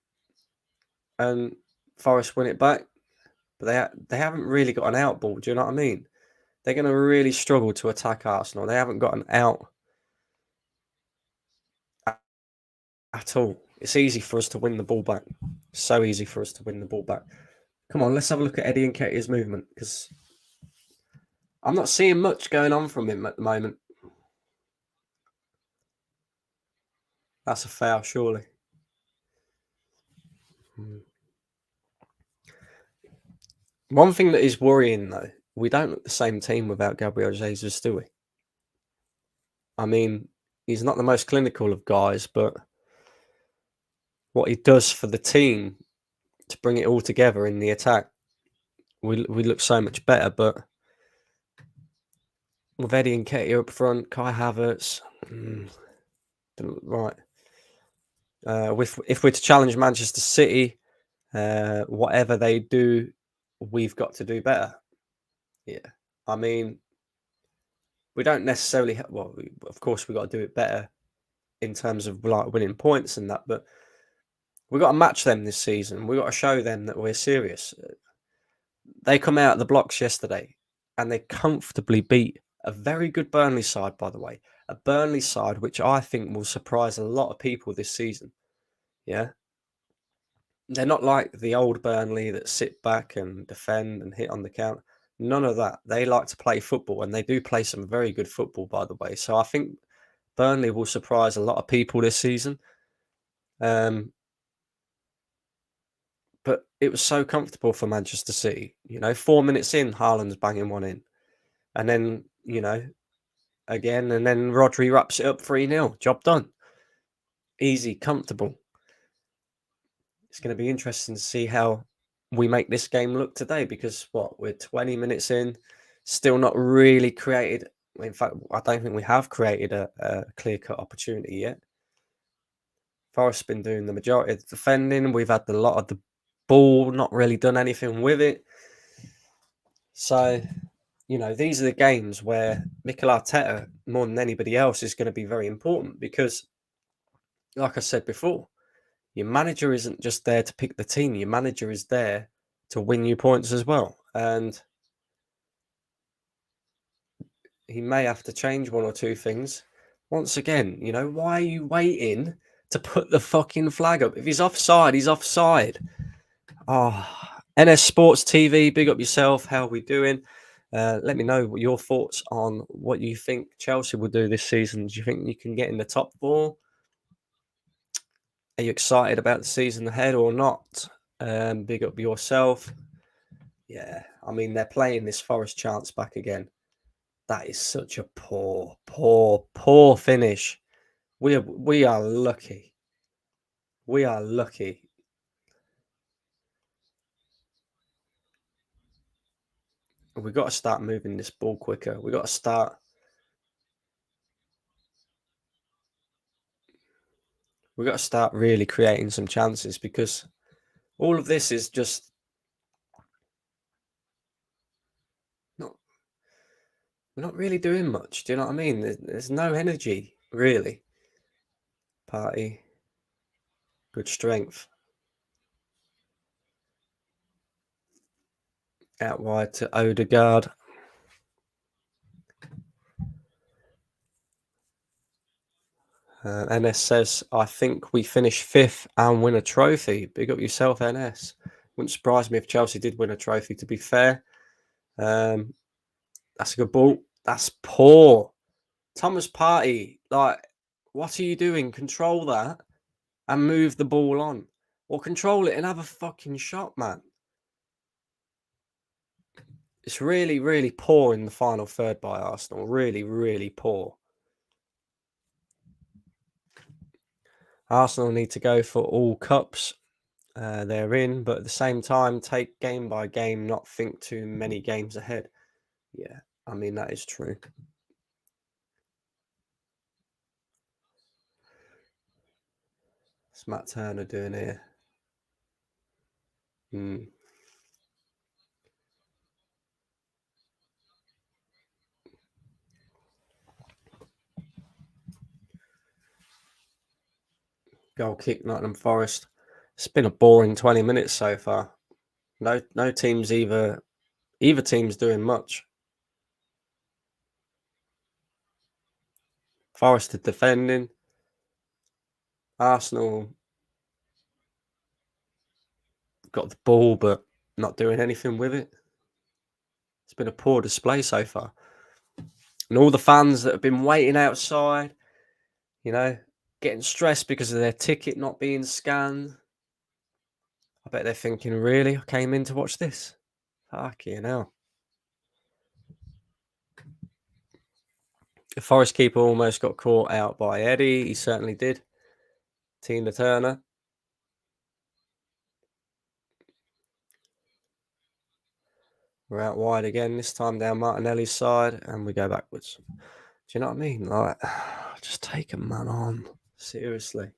and Forest win it back. But they haven't really got an out ball. Do you know what I mean? They're going to really struggle to attack Arsenal. They haven't got an out at all. It's easy for us to win the ball back. So easy for us to win the ball back. Come on, let's have a look at Eddie Nketiah's movement, because I'm not seeing much going on from him at the moment. That's a foul, surely. One thing that is worrying, though, we don't look the same team without Gabriel Jesus, do we? I mean, he's not the most clinical of guys, but what he does for the team to bring it all together in the attack, we look so much better. But with Eddie Nketiah up front, Kai Havertz, right. If we're to challenge Manchester City, whatever they do, we've got to do better. Yeah, I mean, we don't necessarily. Of course, we got to do it better in terms of like winning points and that, but we got to match them this season. We got to show them that we're serious. They come out of the blocks yesterday, and they comfortably beat a very good Burnley side, by the way, a Burnley side which I think will surprise a lot of people this season. Yeah. They're not like the old Burnley that sit back and defend and hit on the count. None of that. They like to play football, and they do play some very good football, by the way. So I think Burnley will surprise a lot of people this season. But it was so comfortable for Manchester City. 4 minutes in, Haaland's banging one in. And then, again, and then Rodri wraps it up 3-0. Job done. Easy, comfortable. It's going to be interesting to see how we make this game look today, because we're 20 minutes in, still not really created. In fact, I don't think we have created a clear-cut opportunity yet. Forest's been doing the majority of the defending. We've had a lot of the ball, not really done anything with it. So, these are the games where Mikel Arteta, more than anybody else, is going to be very important, because, like I said before, your manager isn't just there to pick the team. Your manager is there to win you points as well. And he may have to change one or two things. Once again, why are you waiting to put the fucking flag up? If he's offside, he's offside. Oh, NS Sports TV, big up yourself. How are we doing? Let me know what your thoughts on what you think Chelsea will do this season. Do you think you can get in the top four? Are you excited about the season ahead or not? Big up yourself. Yeah, I mean, they're playing this Forest chance back again. That is such a poor, poor, poor finish. We are lucky. We are lucky. We've got to start moving this ball quicker. We've got to start really creating some chances, because all of this is just we're not really doing much. Do you know what I mean? There's no energy, really. Party, good strength. Out wide to Odegaard. NS says, I think we finish fifth and win a trophy. Big up yourself, NS. Wouldn't surprise me if Chelsea did win a trophy, to be fair. That's a good ball. That's poor. Thomas Partey, what are you doing? Control that and move the ball on. Or control it and have a fucking shot, man. It's really, really poor in the final third by Arsenal. Really, really poor. Arsenal need to go for all cups they're in, but at the same time, take game by game, not think too many games ahead. Yeah, I mean, that is true. What's Matt Turner doing here? Goal kick, Nottingham Forest. It's been a boring 20 minutes so far. No teams either team's doing much. Forest are defending. Arsenal got the ball but not doing anything with it. It's been a poor display so far. And all the fans that have been waiting outside, getting stressed because of their ticket not being scanned. I bet they're thinking, really? I came in to watch this? Fucking hell. The Forest keeper almost got caught out by Eddie. He certainly did. Tina Turner. We're out wide again, this time down Martinelli's side, and we go backwards. Do you know what I mean? Like, just take a man on. Seriously.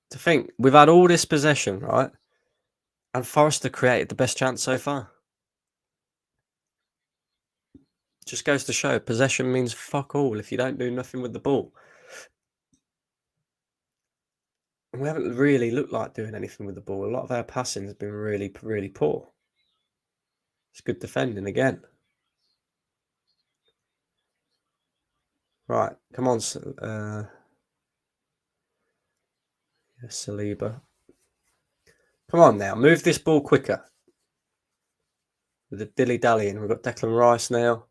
To think, we've had all this possession, right? And Forrester created the best chance so far. Just goes to show, possession means fuck all if you don't do nothing with the ball. We haven't really looked like doing anything with the ball. A lot of our passing has been really, really poor. It's good defending again. Right, come on, Saliba. Come on now, move this ball quicker. With the dilly-dallying, we've got Declan Rice now.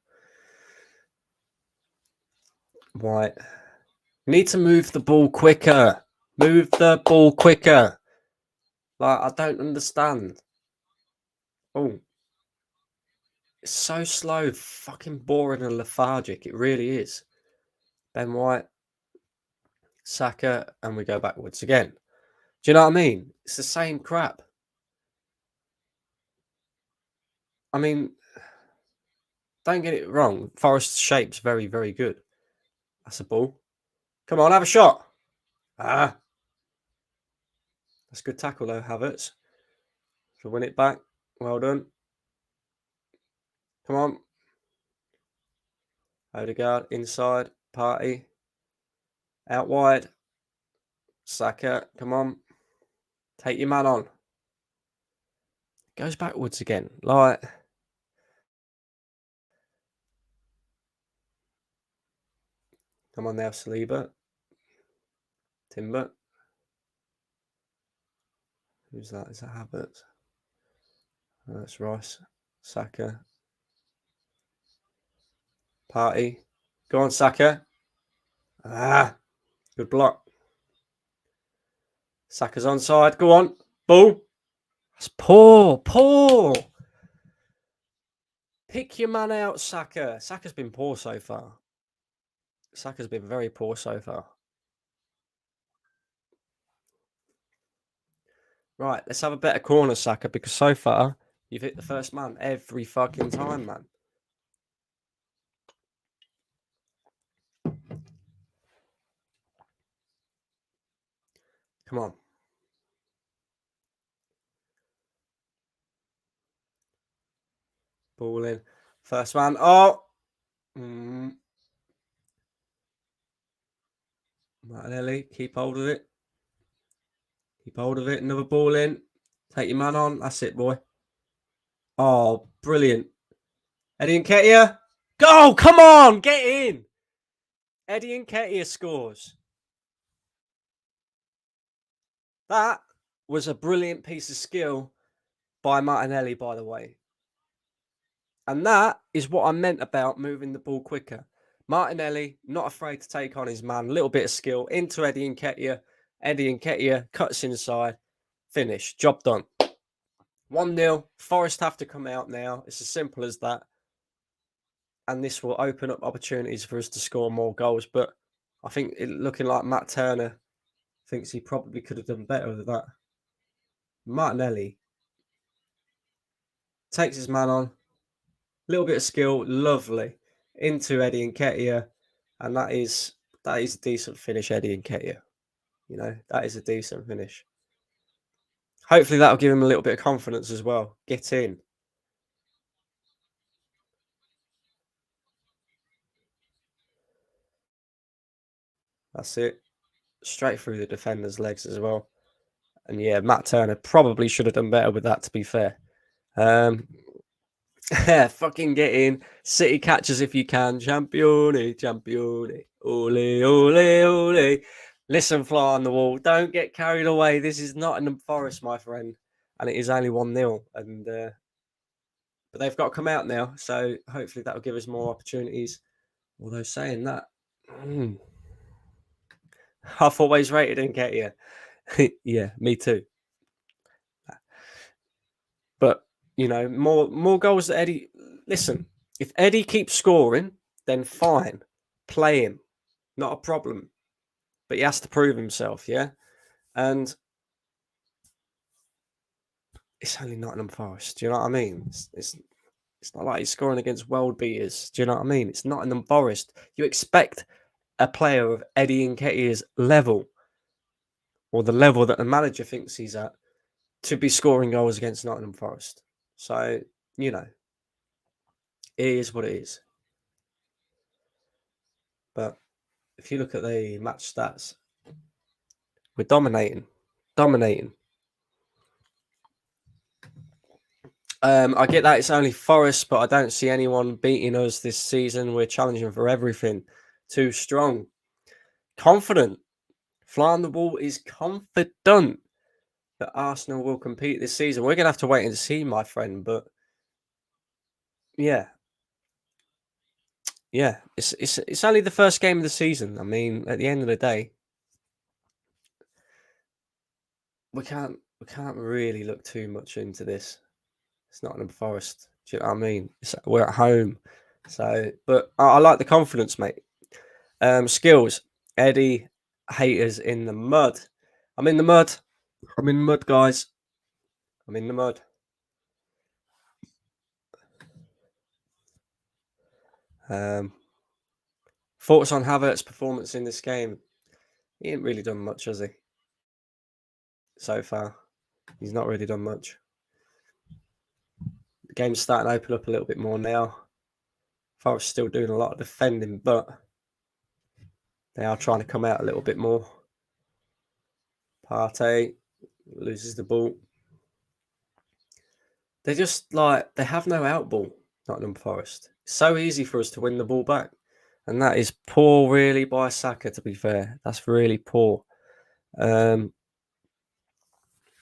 White. Need to move the ball quicker. Move the ball quicker. Like, I don't understand. Oh. It's so slow, fucking boring and lethargic. It really is. Ben White. Saka, and we go backwards again. Do you know what I mean? It's the same crap. I mean, don't get it wrong. Forest's shape's very, very good. That's a ball. Come on, have a shot. That's a good tackle though, Havertz. To win it back. Well done. Come on. Odegaard inside. Party. Out wide. Saka. Come on. Take your man on. Goes backwards again. Like. Come on now, Saliba. Timber. Who's that? Is that Havertz? Oh, that's Rice. Saka. Party. Go on, Saka. Good block. Saka's onside. Go on. Ball. That's poor. Pick your man out, Saka. Saka's been poor so far. Saka's been very poor so far. Right, let's have a better corner, Saka, because so far you've hit the first man every fucking time, man. Come on. Ball in. First man. Oh! Martinelli, keep hold of it. Keep hold of it. Another ball in. Take your man on. That's it, boy. Oh, brilliant. Eddie Nketiah. Go! Come on! Get in! Eddie Nketiah scores. That was a brilliant piece of skill by Martinelli, by the way. And that is what I meant about moving the ball quicker. Martinelli, not afraid to take on his man. A little bit of skill into Eddie Nketiah. Eddie Nketiah cuts inside. Finish. Job done. 1-0. Forest have to come out now. It's as simple as that. And this will open up opportunities for us to score more goals. But I think it looking like Matt Turner thinks he probably could have done better with that. Martinelli takes his man on. Little bit of skill. Lovely. into Eddie Nketiah, and that is a decent finish, Eddie Nketiah. You know, that is a decent finish. Hopefully that'll give him a little bit of confidence as well. Get in. That's it. Straight through the defender's legs as well. And yeah, Matt Turner probably should have done better with that, to be fair. Fucking get in. City catches if you can. Champione, champione. Ole, ole, ole. Listen, fly on the wall. Don't get carried away. This is Nottingham Forest, my friend. And it is only 1-0. And but they've got to come out now. So hopefully that'll give us more opportunities. Although saying that, I've always rated Nketiah. Yeah, me too. But you know, more goals that Eddie. Listen, if Eddie keeps scoring, then fine, play him, not a problem. But he has to prove himself, yeah. And it's only Nottingham Forest. Do you know what I mean? It's not like he's scoring against world beaters. Do you know what I mean? It's Nottingham Forest. You expect a player of Eddie Nketiah's level, or the level that the manager thinks he's at, to be scoring goals against Nottingham Forest. So you know, it is what it is. But if you look at the match stats, we're dominating. I get that it's only Forest, but I don't see anyone beating us this season. We're challenging for everything. Too strong. Confident. Fly on the Wall is confident that Arsenal will compete this season. We're going to have to wait and see, my friend. But yeah. Yeah. It's only the first game of the season. I mean, at the end of the day, we can't really look too much into this. It's Nottingham Forest. Do you know what I mean? We're at home. So, but I like the confidence, mate. Skills. Eddie, haters in the mud. I'm in the mud. I'm in the mud, guys. I'm in the mud. Thoughts on Havertz's performance in this game? He ain't really done much, has he? So far. He's not really done much. The game's starting to open up a little bit more now. Forest still doing a lot of defending, but they are trying to come out a little bit more. Partey loses the ball. They're just like, they have no outball, Nottingham Forest. It's so easy for us to win the ball back. And that is poor, really, by Saka, to be fair. That's really poor.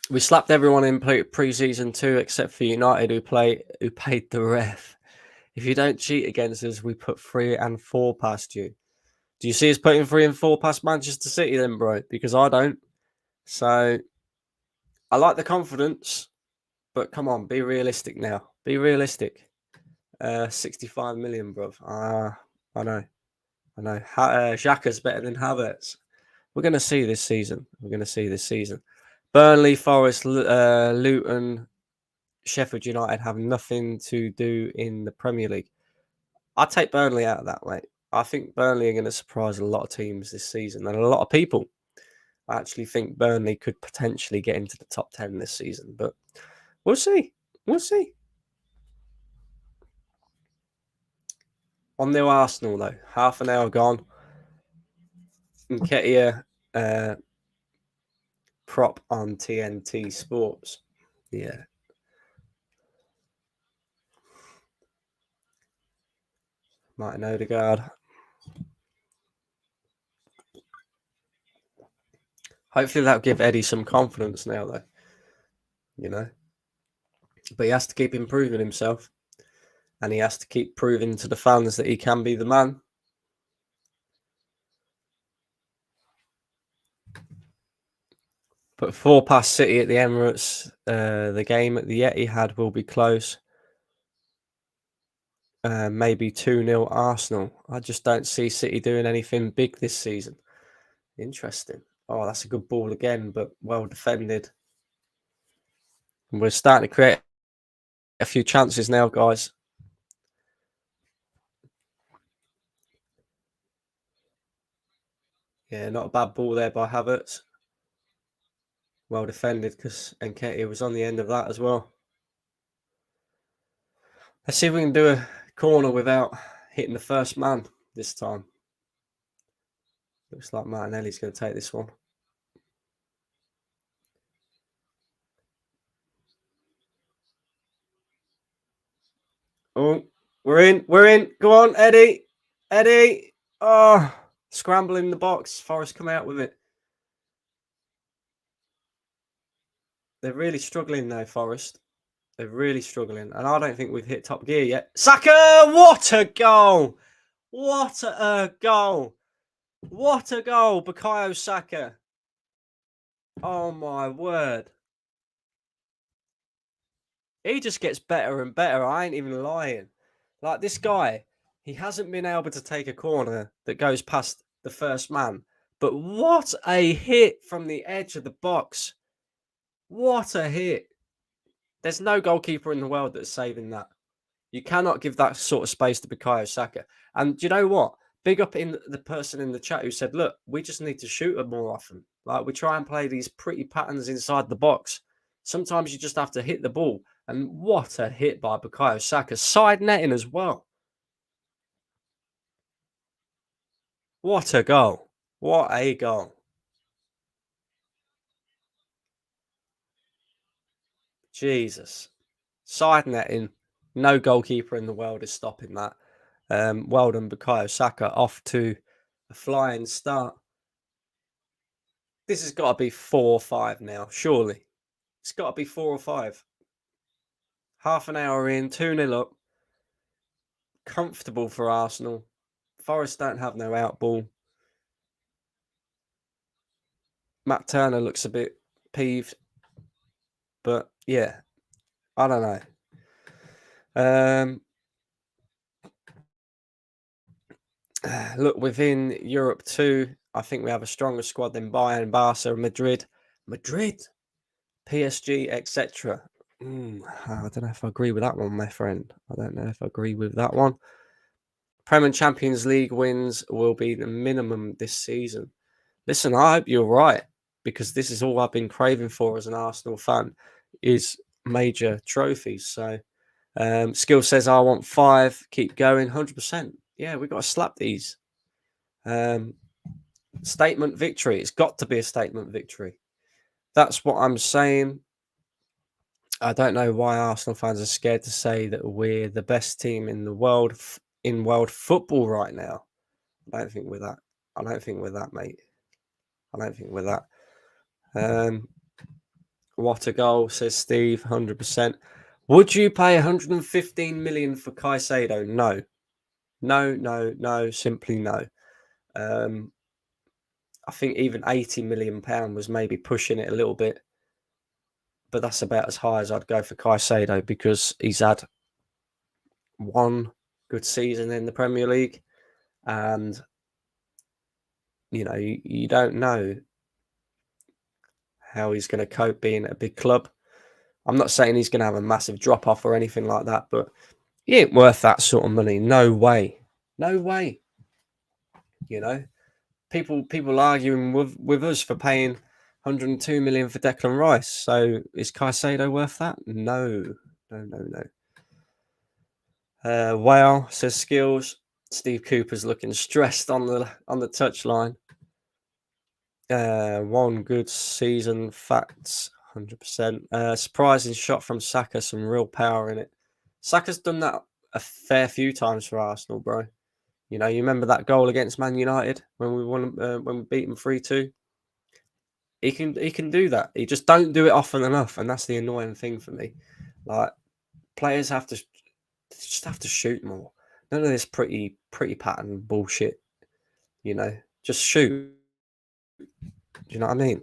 We slapped everyone in pre-season too, except for United, who paid the ref. If you don't cheat against us, we put 3 and 4 past you. Do you see us putting 3 and 4 past Manchester City then, bro? Because I don't. So I like the confidence, but come on, be realistic now. Be realistic. 65 million, bro. I know. Xhaka's better than Havertz. We're going to see this season. Burnley, Forest, Luton, Sheffield United have nothing to do in the Premier League. I'd take Burnley out of that, mate. I think Burnley are going to surprise a lot of teams this season and a lot of people. I actually think Burnley could potentially get into the top 10 this season, but we'll see. 1-0 Arsenal, though. Half an hour gone. Nketiah, prop on TNT Sports. Yeah. Martin Odegaard. Hopefully that'll give Eddie some confidence now, though. You know? But he has to keep improving himself. And he has to keep proving to the fans that he can be the man. But 4 past City at the Emirates. The game at the Etihad will be close. Maybe 2-0 Arsenal. I just don't see City doing anything big this season. Interesting. Oh, that's a good ball again, but well defended. And we're starting to create a few chances now, guys. Yeah, not a bad ball there by Havertz. Well defended because Nketiah was on the end of that as well. Let's see if we can do a corner without hitting the first man this time. Looks like Martinelli's going to take this one. Oh, we're in. We're in. Go on, Eddie. Eddie. Oh, scrambling the box. Forest come out with it. They're really struggling now, Forest. They're really struggling. And I don't think we've hit top gear yet. Saka! What a goal! What a goal! What a goal, Bukayo Saka. Oh, my word. He just gets better and better. I ain't even lying. Like, this guy, he hasn't been able to take a corner that goes past the first man. But what a hit from the edge of the box. What a hit. There's no goalkeeper in the world that's saving that. You cannot give that sort of space to Bukayo Saka. And do you know what? Big up in the person in the chat who said, look, we just need to shoot it more often. Like, we try and play these pretty patterns inside the box. Sometimes you just have to hit the ball. And what a hit by Bukayo Saka. Side netting as well. What a goal. What a goal. Jesus. Side netting. No goalkeeper in the world is stopping that. Well done, Bukayo Saka. Off to a flying start. This has got to be 4 or 5 now, surely. It's got to be 4 or 5. Half an hour in, 2-0 up. Comfortable for Arsenal. Forest don't have no out ball. Matt Turner looks a bit peeved. But yeah, I don't know. Look, within Europe too, I think we have a stronger squad than Bayern, Barca, Madrid, PSG, etc. I don't know if I agree with that one, my friend. I don't know if I agree with that one. Premier Champions League wins will be the minimum this season. Listen, I hope you're right, because this is all I've been craving for as an Arsenal fan, is major trophies. So, Skill says I want 5. Keep going, 100%. Yeah, we've got to slap these. Statement victory. It's got to be a statement victory. That's what I'm saying. I don't know why Arsenal fans are scared to say that we're the best team in the world in world football right now. I don't think we're that. I don't think we're that, mate. I don't think we're that. What a goal, says Steve. 100%. Would you pay 115 million for Caicedo? No. No. Simply no. I think even 80 million pound was maybe pushing it a little bit, but that's about as high as I'd go for Caicedo, because he's had one good season in the Premier League, and you don't know how he's going to cope being at a big club. I'm not saying he's going to have a massive drop off or anything like that, but he ain't worth that sort of money. No way. People arguing with us for paying 102 million for Declan Rice. So is Caicedo worth that? No. Wow, says Skills. Steve Cooper's looking stressed on the touchline. One good season, facts, 100%. Surprising shot from Saka, some real power in it. Saka's done that a fair few times for Arsenal, bro. You remember that goal against Man United when we won, when we beat them 3-2. He can do that. He just don't do it often enough, and that's the annoying thing for me. Like, players have to shoot more. None of this pretty pattern bullshit. Just shoot. Do you know what I mean?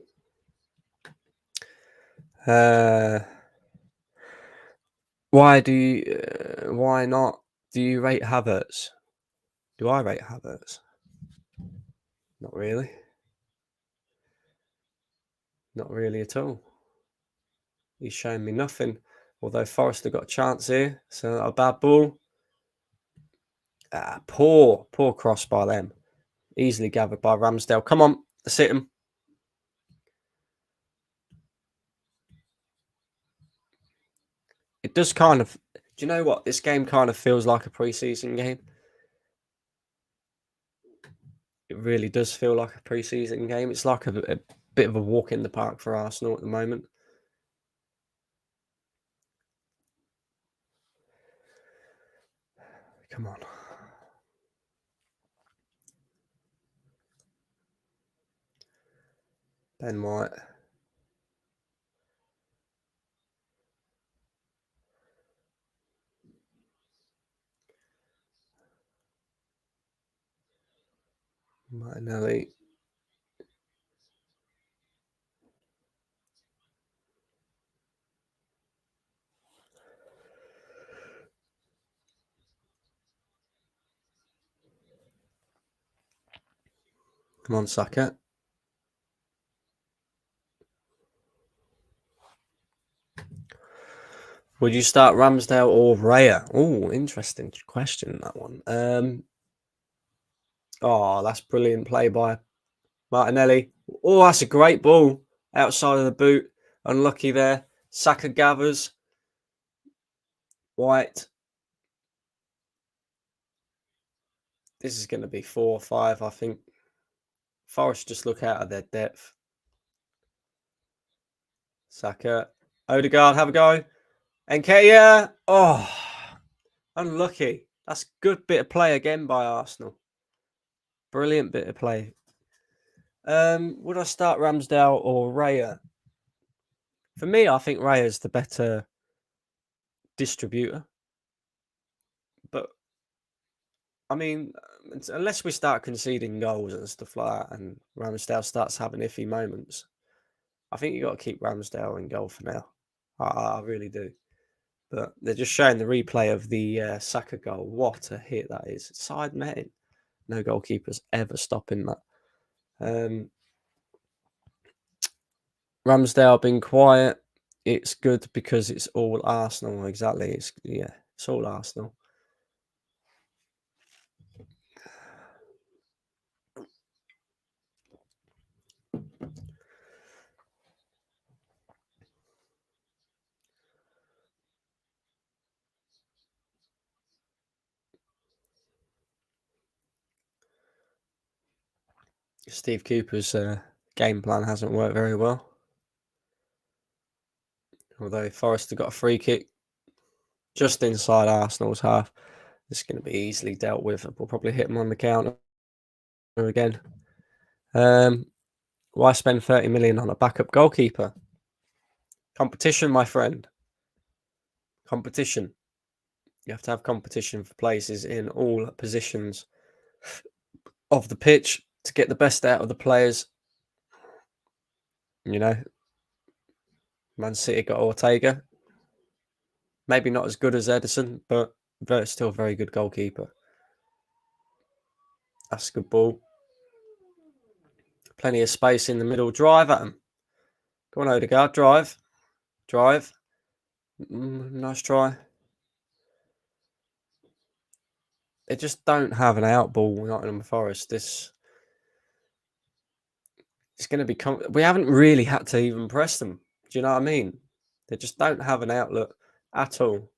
Why not? Do you rate Havertz? Do I rate Havertz? Not really. Not really at all. He's shown me nothing. Although Forrester got a chance here. So a bad ball. Poor cross by them. Easily gathered by Ramsdale. Come on, let's hit him. It does kind of... Do you know what? This game kind of feels like a pre-season game. It really does feel like a pre-season game. It's like a bit of a walk in the park for Arsenal at the moment. Come on. Ben White. Martinelli. Come on, Saka. Would you start Ramsdale or Raya? Oh, interesting question, that one. Oh, that's brilliant play by Martinelli. Oh, that's a great ball outside of the boot. Unlucky there. Saka gathers. White. This is going to be 4 or 5, I think. Forest just look out of their depth. Saka. Odegaard, have a go. Nketiah. Oh, unlucky. That's a good bit of play again by Arsenal. Brilliant bit of play. Would I start Ramsdale or Raya? For me, I think Raya's the better distributor. But, I mean, unless we start conceding goals and stuff like that and Ramsdale starts having iffy moments, I think you've got to keep Ramsdale in goal for now. I really do. But they're just showing the replay of the Saka goal. What a hit that is. Side netting. No goalkeeper's ever stopping that. Ramsdale being quiet. It's good because it's all Arsenal. Exactly. It's all Arsenal. Steve Cooper's game plan hasn't worked very well. Although Forest have got a free kick just inside Arsenal's half. It's going to be easily dealt with. We'll probably hit them on the counter again. Why spend 30 million on a backup goalkeeper? Competition, my friend. Competition. You have to have competition for places in all positions of the pitch to get the best out of the players. You know, Man City got Ortega. Maybe not as good as Edison, but still a very good goalkeeper. That's a good ball. Plenty of space in the middle. Drive at him. Go on, Odegaard. Drive. Nice try. They just don't have an out ball, Nottingham Forest. It's going to be... We haven't really had to even press them. Do you know what I mean? They just don't have an outlet at all.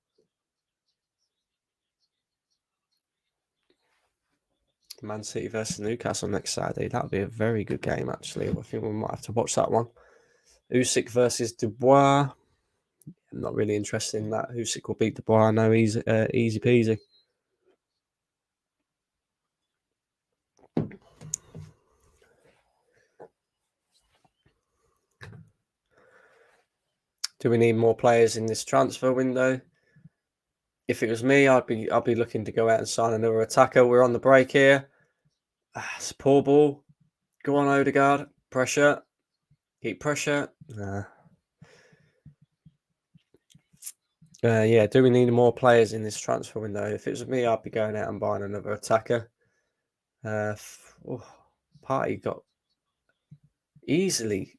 Man City versus Newcastle next Saturday. That'll be a very good game, actually. I think we might have to watch that one. Usyk versus Dubois. I'm not really interested in that. Usyk will beat Dubois. No, easy peasy. Do we need more players in this transfer window? If it was me, I'd be looking to go out and sign another attacker. We're on the break here. It's a poor ball. Go on, Odegaard. Pressure. Keep pressure. Yeah, do we need more players in this transfer window? If it was me, I'd be going out and buying another attacker. Party got easily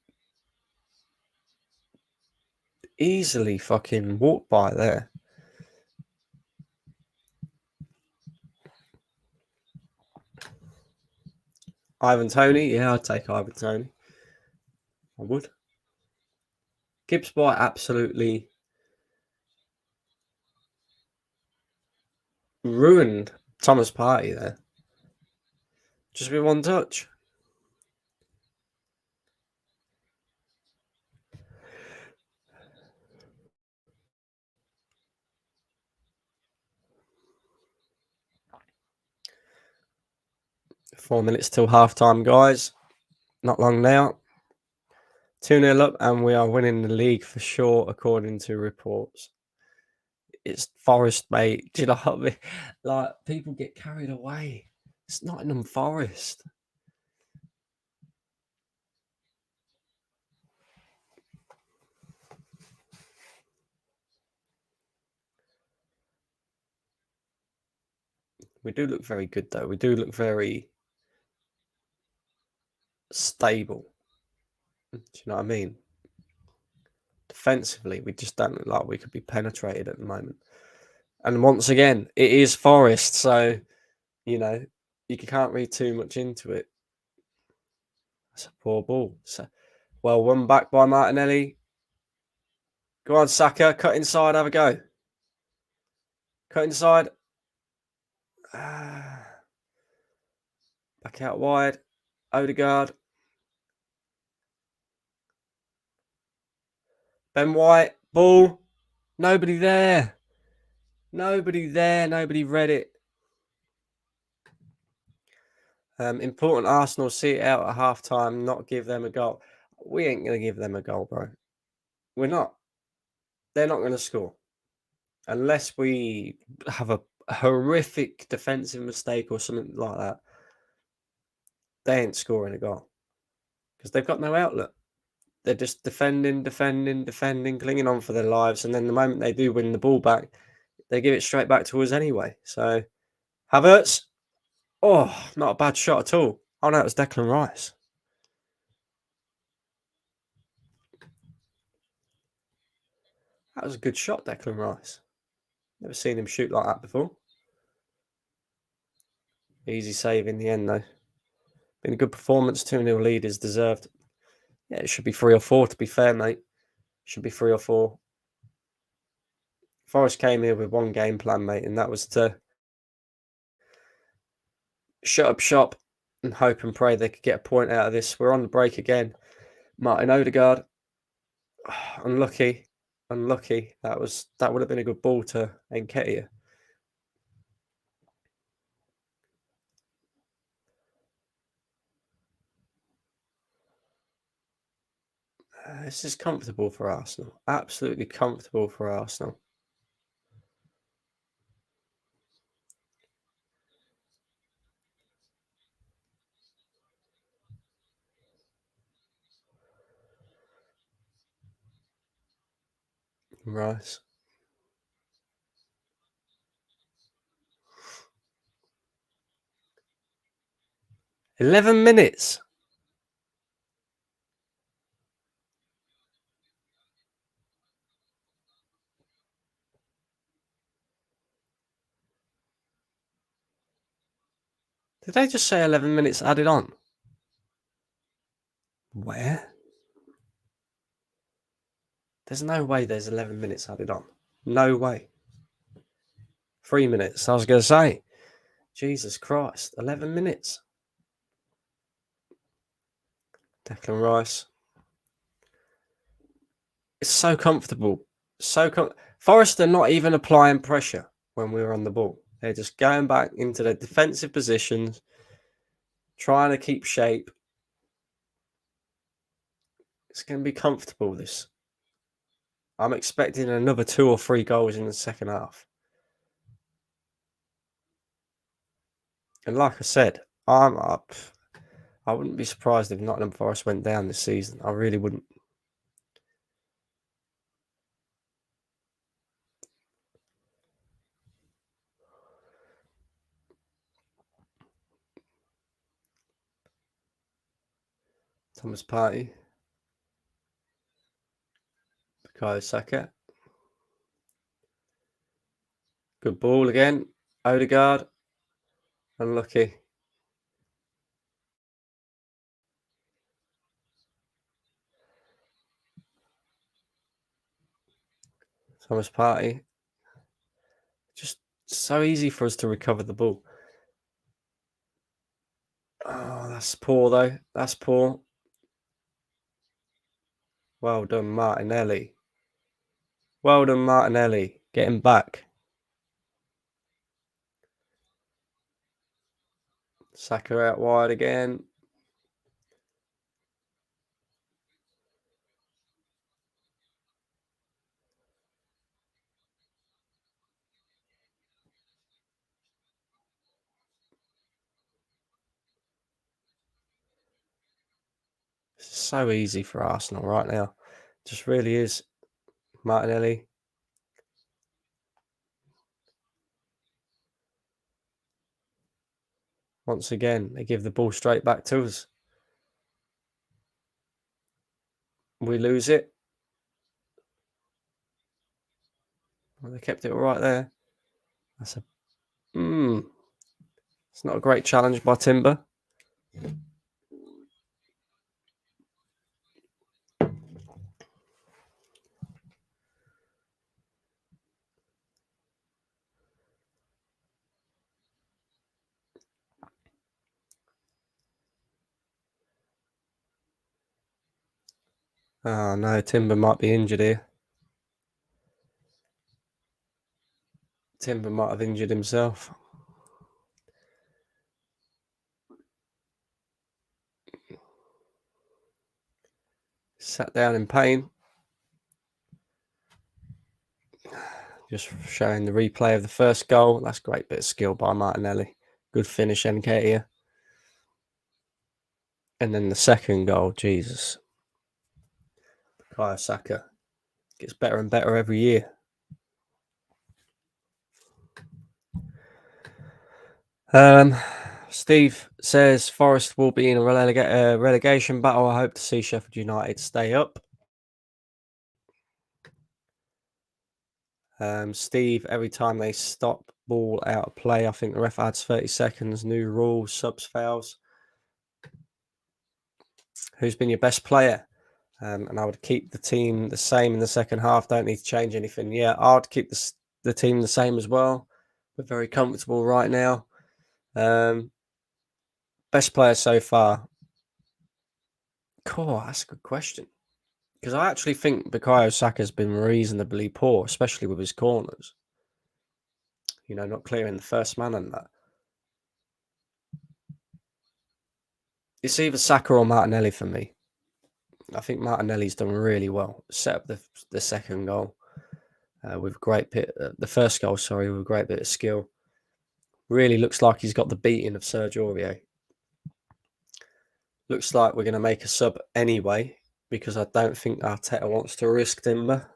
fucking walked by there. Ivan Toney, yeah, I'd take Ivan Toney. I would. Gibbs White absolutely ruined Thomas Partey there. Just with one touch. Four minutes till half time, guys. Not long now. 2-0 up, and we are winning the league for sure, according to reports. It's Forest, mate. Do you know what I mean? Like, people get carried away. It's Nottingham Forest. We do look very good, though. We do look very stable. Do you know what I mean? Defensively, we just don't look like we could be penetrated at the moment. And once again, it is Forest, so, you know, you can't read too much into it. That's a poor ball. So, well, one back by Martinelli. Go on, Saka. Cut inside. Have a go. Cut inside. Back out wide. Odegaard. Ben White. Ball. Nobody there. Nobody there. Nobody read it. Important Arsenal see it out at half time, not give them a goal. We ain't going to give them a goal, bro. We're not. They're not going to score. Unless we have a horrific defensive mistake or something like that. They ain't scoring a goal. Because they've got no outlet. They're just defending, clinging on for their lives. And then the moment they do win the ball back, they give it straight back to us anyway. So, Havertz. Oh, not a bad shot at all. Oh, no, it was Declan Rice. That was a good shot, Declan Rice. Never seen him shoot like that before. Easy save in the end, though. Been a good performance. 2-0 lead is deserved. Yeah, it should be 3 or 4, to be fair, mate. Should be 3 or 4. Forest came here with one game plan, mate, and that was to shut up shop and hope and pray they could get a point out of this. We're on the break again. Martin Odegaard. Unlucky. Unlucky. That would have been a good ball to Nketiah. This is comfortable for Arsenal. Absolutely comfortable for Arsenal. Rice. 11 minutes. Did they just say 11 minutes added on? Where? There's no way there's 11 minutes added on. No way. 3 minutes, I was going to say. Jesus Christ. 11 minutes. Declan Rice. It's so comfortable. Forest are not even applying pressure when we were on the ball. They're just going back into their defensive positions, trying to keep shape. It's going to be comfortable, this. I'm expecting another 2 or 3 goals in the second half. And like I said, I'm up. I wouldn't be surprised if Nottingham Forest went down this season. I really wouldn't. Thomas Partey. Bukayo Saka. Good ball again. Odegaard. Unlucky. Thomas Partey. Just so easy for us to recover the ball. Oh, that's poor though. That's poor. Well done, Martinelli. Well done, Martinelli. Getting back. Saka out wide again. So easy for Arsenal right now. Just really is. Martinelli. Once again, they give the ball straight back to us. We lose it. Well, they kept it right there. That's a. It's not a great challenge by Timber. Oh no, Timber might be injured here. Timber might have injured himself. Sat down in pain. Just showing the replay of the first goal. That's a great bit of skill by Martinelli. Good finish, Nketiah. And then the second goal, Jesus. Saka gets better and better every year. Steve says Forest will be in a relegation battle. I hope to see Sheffield United stay up. Steve, every time they stop ball out of play, I think the ref adds 30 seconds. New rules, subs, fouls. Who's been your best player? And I would keep the team the same in the second half. Don't need to change anything. Yeah, I'd keep the team the same as well. We're very comfortable right now. Best player so far. Cool, that's a good question. Because I actually think Bukayo Saka's been reasonably poor, especially with his corners. Not clearing the first man and that. It's either Saka or Martinelli for me. I think Martinelli's done really well. Set up the second goal with great bit. The first goal, sorry, with a great bit of skill. Really looks like he's got the beating of Serge Aurier. Looks like we're going to make a sub anyway because I don't think Arteta wants to risk Timber.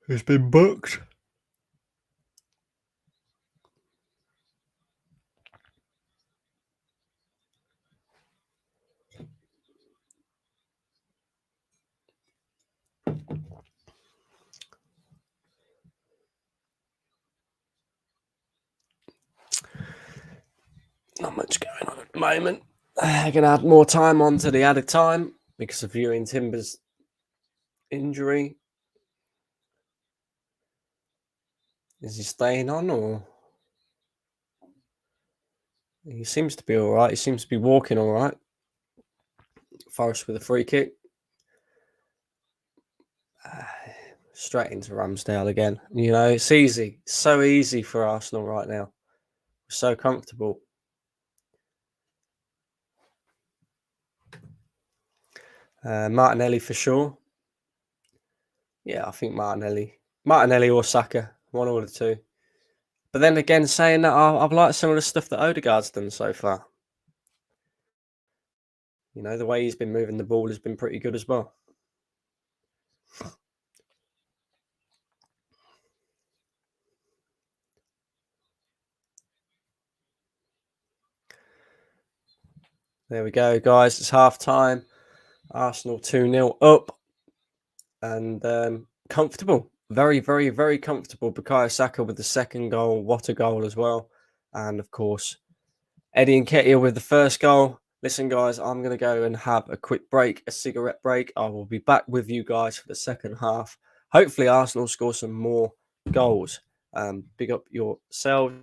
Who's been booked? Not much going on at the moment. I can add more time onto the added time because of viewing Timber's injury. Is he staying on or? He seems to be all right. He seems to be walking all right. Forest with a free kick. Straight into Ramsdale again. It's easy. So easy for Arsenal right now. We're so comfortable. Martinelli for sure. Yeah, I think Martinelli or Saka, one or the two. But then again, saying that, I've liked some of the stuff that Odegaard's done so far. The way he's been moving the ball has been pretty good as well. There we go, guys. It's half time. Arsenal 2-0 up. And comfortable. Very, very, very comfortable. Bukayo Saka with the second goal. What a goal as well. And, of course, Eddie Nketiah with the first goal. Listen, guys, I'm going to go and have a quick break, a cigarette break. I will be back with you guys for the second half. Hopefully, Arsenal score some more goals. Big up yourselves.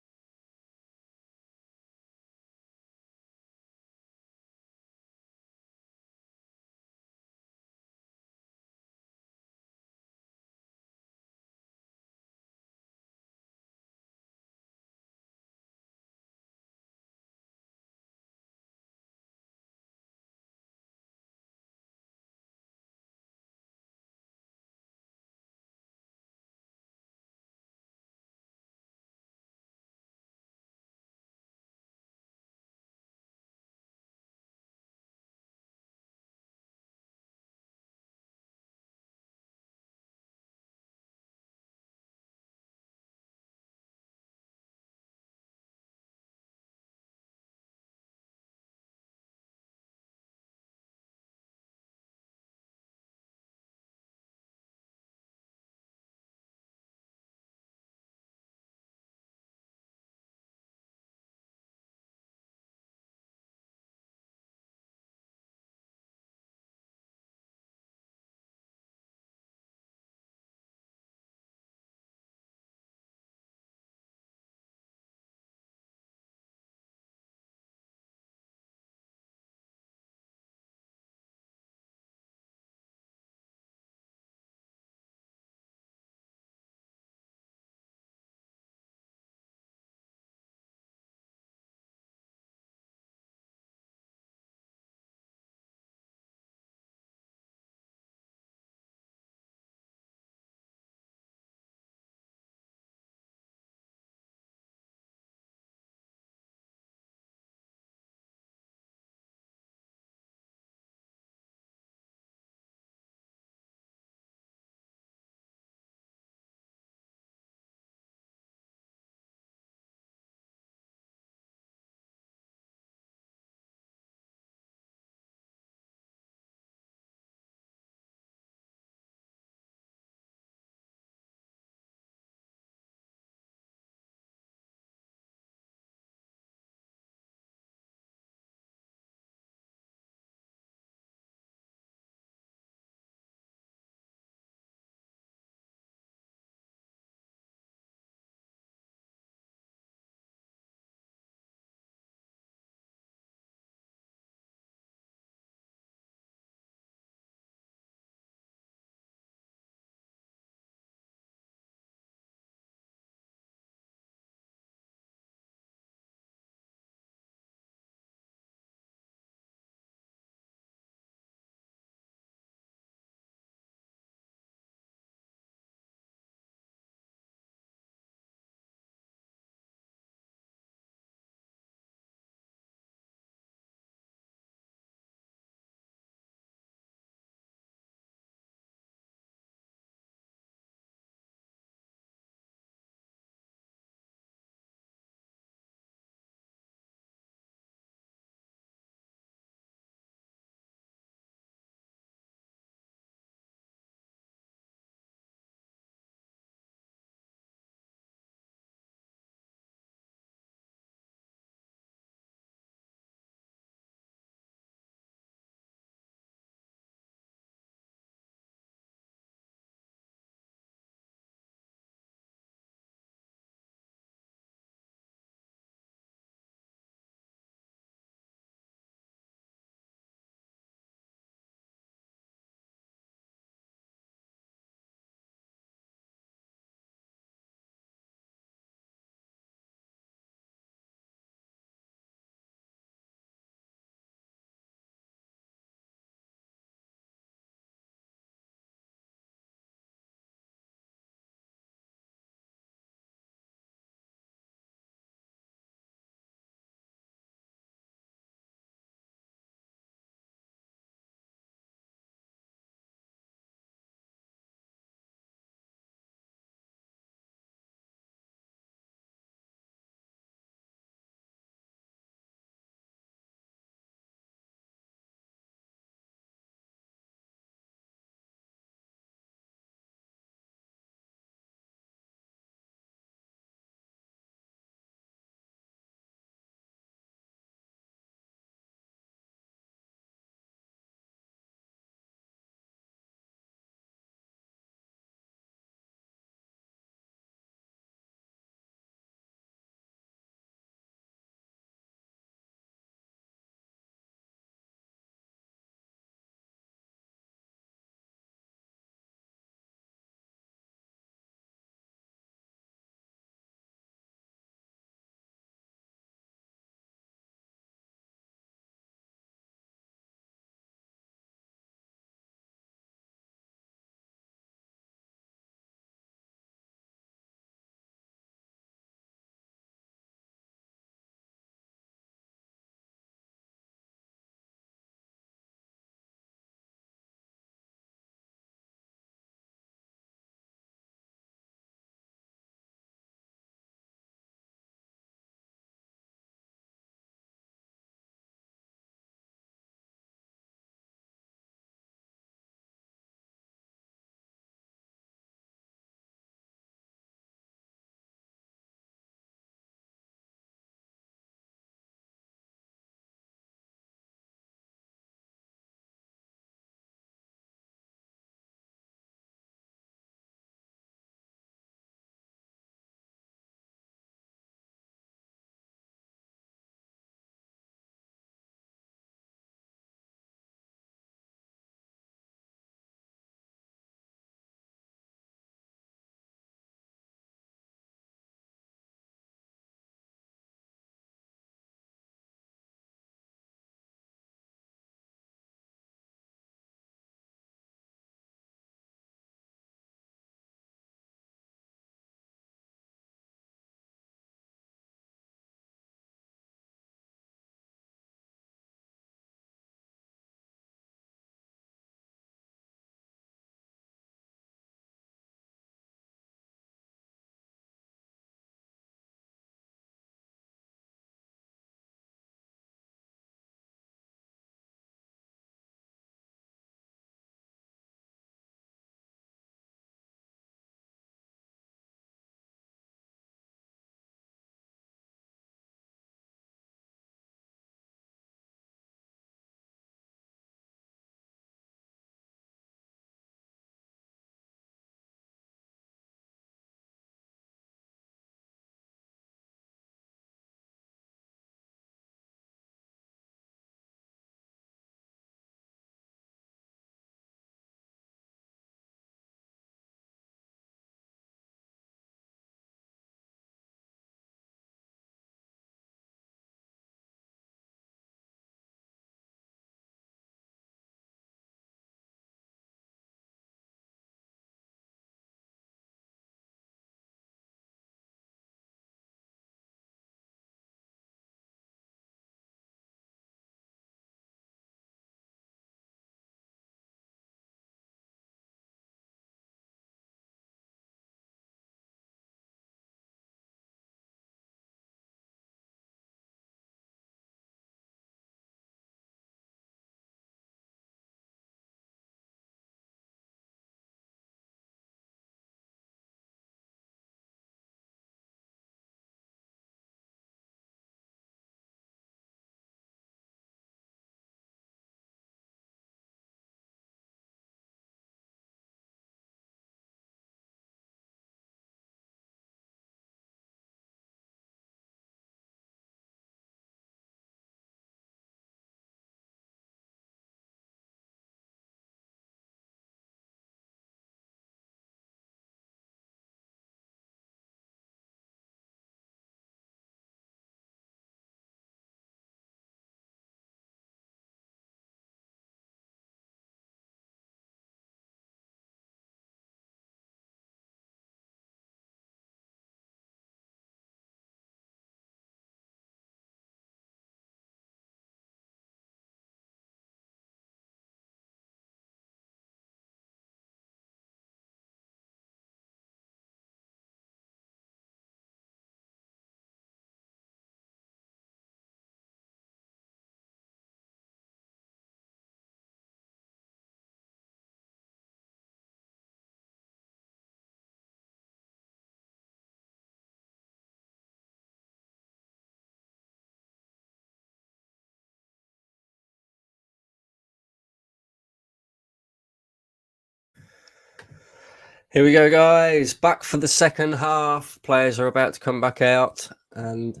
Here we go, guys. Back for the second half. Players are about to come back out. And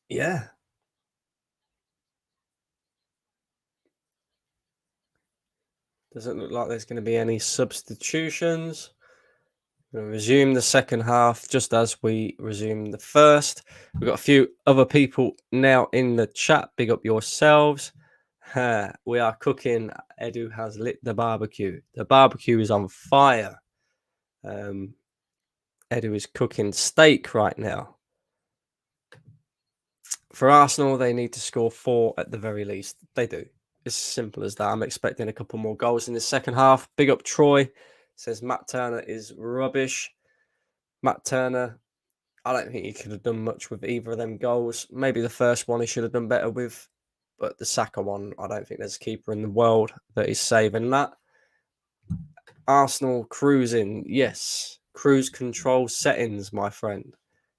yeah, doesn't look like there's going to be any substitutions. We'll resume the second half just as we resume the first. We've got a few other people now in the chat. Big up yourselves. We are cooking. Edu has lit the barbecue. The barbecue is on fire. Edu is cooking steak right now. For Arsenal, they need to score 4 at the very least. They do. It's simple as that. I'm expecting a couple more goals in the second half. Big up Troy. Says Matt Turner is rubbish. Matt Turner, I don't think he could have done much with either of them goals. Maybe the first one he should have done better with. But the Saka one, I don't think there's a keeper in the world that is saving that. Arsenal cruising. Yes. Cruise control settings, my friend.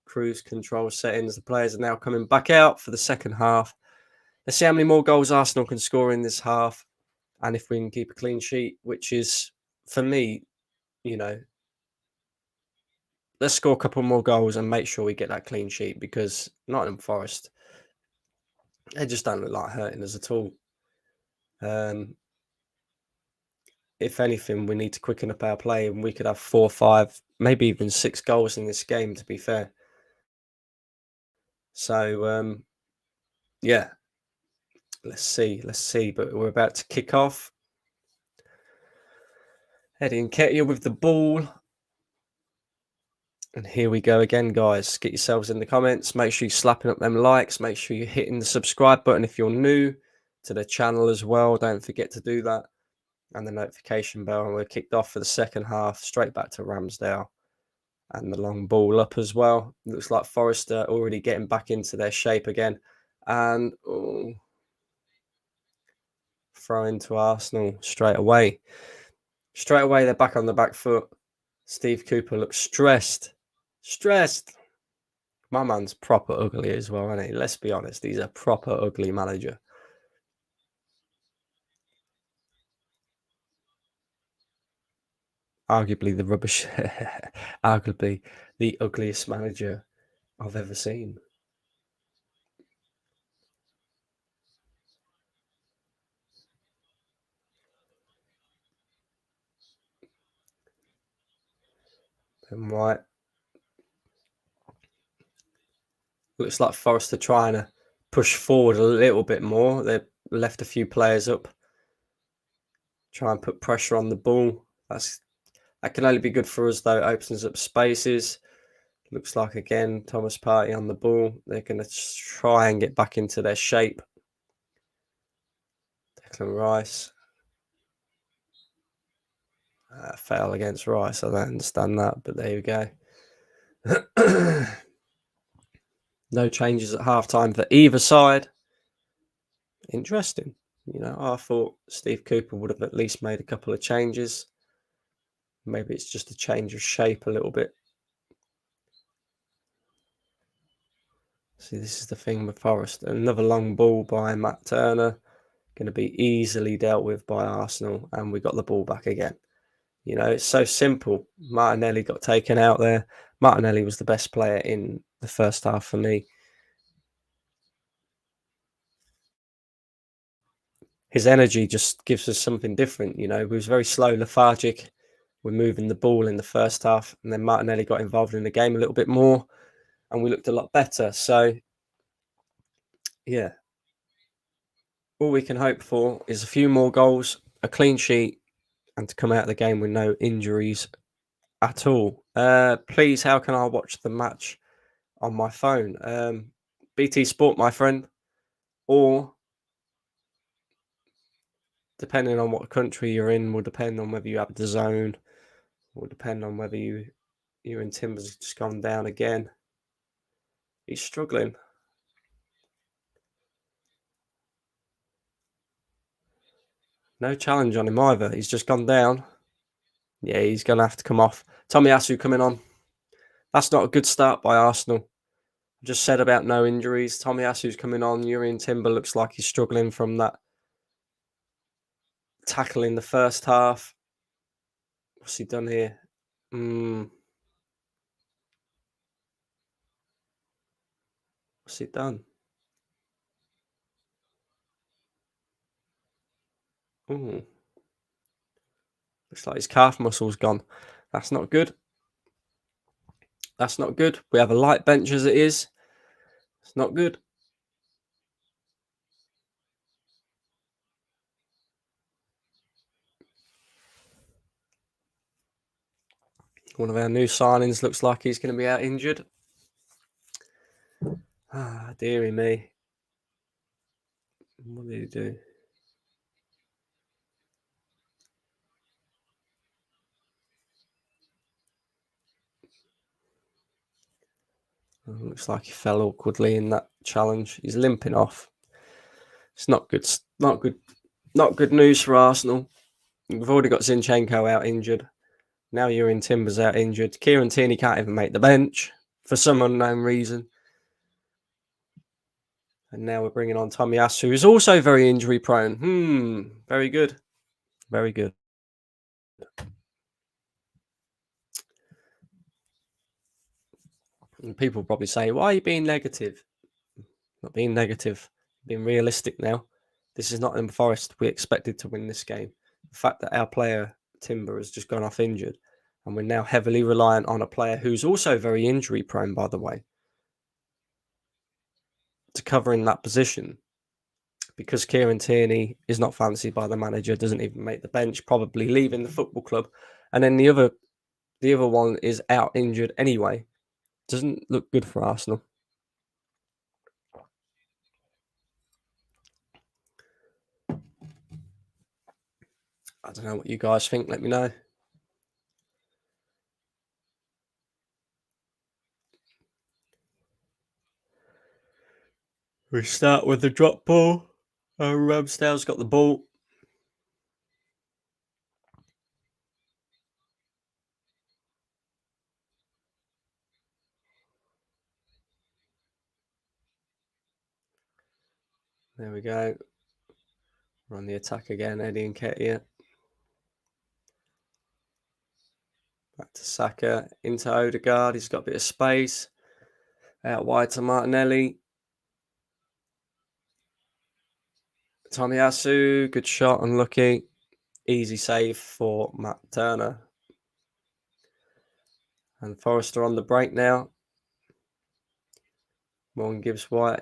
Cruise control settings. The players are now coming back out for the second half. Let's see how many more goals Arsenal can score in this half. And if we can keep a clean sheet, which is, for me, let's score a couple more goals and make sure we get that clean sheet, because Nottingham Forest, they just don't look like hurting us at all. If anything, we need to quicken up our play, and we could have 4, 5, maybe even 6 goals in this game, to be fair. So, yeah, let's see. But we're about to kick off. Eddie Nketiah with the ball. And here we go again, guys. Get yourselves in the comments. Make sure you're slapping up them likes. Make sure you're hitting the subscribe button if you're new to the channel as well. Don't forget to do that. And the notification bell. And we're kicked off for the second half. Straight back to Ramsdale. And the long ball up as well. Looks like Forest are already getting back into their shape again. And throw into Arsenal straight away. Straight away, they're back on the back foot. Steve Cooper looks stressed. My man's proper ugly as well, isn't he? Let's be honest. He's a proper ugly manager. Arguably the rubbish. Arguably the ugliest manager I've ever seen. And right. Looks like Forest are trying to push forward a little bit more. They've left a few players up. Try and put pressure on the ball. That can only be good for us, though. It opens up spaces. Looks like, again, Thomas Partey on the ball. They're going to try and get back into their shape. Declan Rice. Fail against Rice. I don't understand that, but there you go. No changes at halftime for either side. Interesting. I thought Steve Cooper would have at least made a couple of changes. Maybe it's just a change of shape a little bit. See, this is the thing with Forest. Another long ball by Matt Turner. Going to be easily dealt with by Arsenal. And we got the ball back again. It's so simple. Martinelli got taken out there. Martinelli was the best player in the first half for me. His energy just gives us something different. He was very slow, lethargic. We're moving the ball in the first half. And then Martinelli got involved in the game a little bit more. And we looked a lot better. So, yeah. All we can hope for is a few more goals, a clean sheet, and to come out of the game with no injuries at all. Please, how can I watch the match on my phone? BT Sport, my friend, or depending on what country you're in, will depend on whether you have the zone, will depend on whether you and Timber's just gone down again. He's struggling. No challenge on him either. He's just gone down. Yeah, he's going to have to come off. Tomiyasu coming on. That's not a good start by Arsenal. Just said about no injuries. Tomiyasu's coming on. Urian Timber looks like he's struggling from that tackle in the first half. What's he done here? Mm, what's he done? Ooh, looks like his calf muscle's gone. That's not good. That's not good. We have a light bench as it is. It's not good. One of our new signings looks like he's going to be out injured. Ah, dearie me. What did he do? Oh, looks like he fell awkwardly in that challenge. He's limping off. It's not good. Not good. Not good news for Arsenal. We've already got Zinchenko out injured. Now you're in Timbers out injured. Kieran Tierney can't even make the bench for some unknown reason. And now we're bringing on Tomiyasu, who's also very injury prone. Very good. Very good. And people probably say, why are you being negative? Not being negative, being realistic now. This is Nottingham Forest. We expected to win this game. The fact that our player, Timber, has just gone off injured, and we're now heavily reliant on a player who's also very injury prone, by the way, to cover in that position. Because Kieran Tierney is not fancied by the manager, doesn't even make the bench, probably leaving the football club. And then the other one is out injured anyway. Doesn't look good for Arsenal. I don't know what you guys think. Let me know. We start with the drop ball. Ramsdale's got the ball. There we go. We're on the attack again, Eddie Nketiah. Back to Saka, into Odegaard. He's got a bit of space. Out wide to Martinelli. Tomiyasu, good shot, unlucky. Easy save for Matt Turner. And Forrester on the break now. Morgan gives White.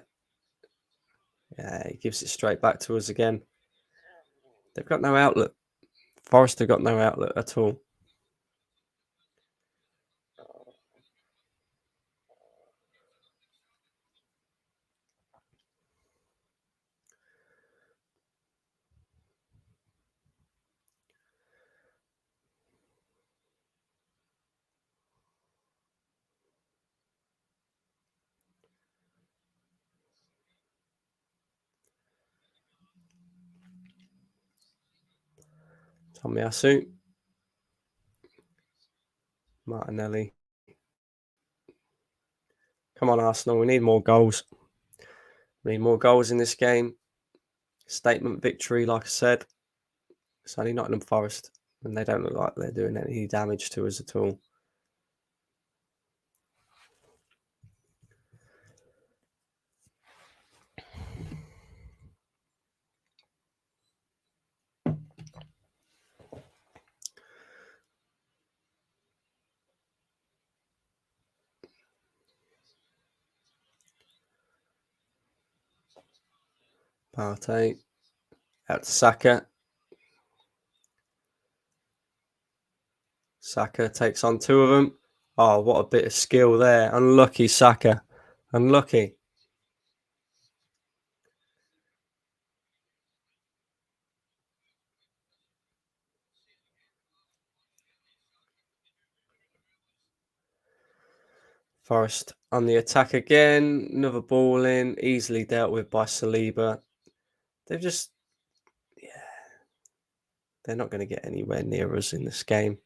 Yeah, he gives it straight back to us again. They've got no outlet. Forrester got no outlet at all. Tomiyasu. Martinelli. Come on, Arsenal. We need more goals. We need more goals in this game. Statement victory, like I said. It's only Nottingham Forest, and they don't look like they're doing any damage to us at all. Partey. Out to Saka. Saka takes on two of them. Oh, what a bit of skill there. Unlucky Saka. Unlucky. Forest on the attack again. Another ball in. Easily dealt with by Saliba. They've just... Yeah. They're not going to get anywhere near us in this game.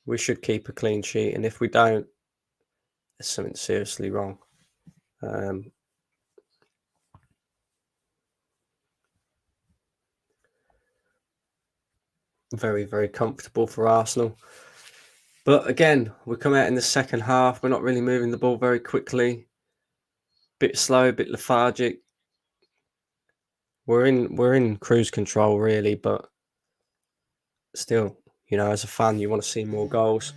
We should keep a clean sheet. And if we don't, there's something seriously wrong. Very, very comfortable for Arsenal. But again, we come out in the second half. We're not really moving the ball very quickly. Bit slow, bit lethargic. We're in cruise control really, but still, as a fan, you want to see more goals.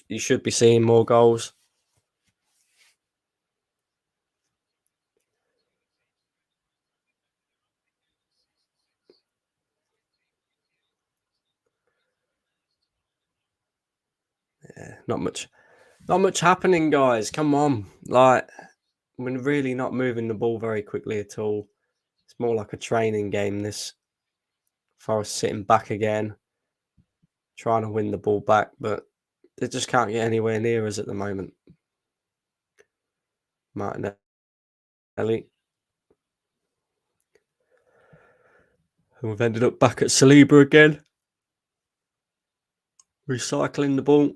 You should be seeing more goals. Yeah, not much happening, guys. Come on, like we're really not moving the ball very quickly at all. It's more like a training game. This Forest sitting back again, trying to win the ball back, but they just can't get anywhere near us at the moment. Martinelli. And we've ended up back at Saliba again. Recycling the ball.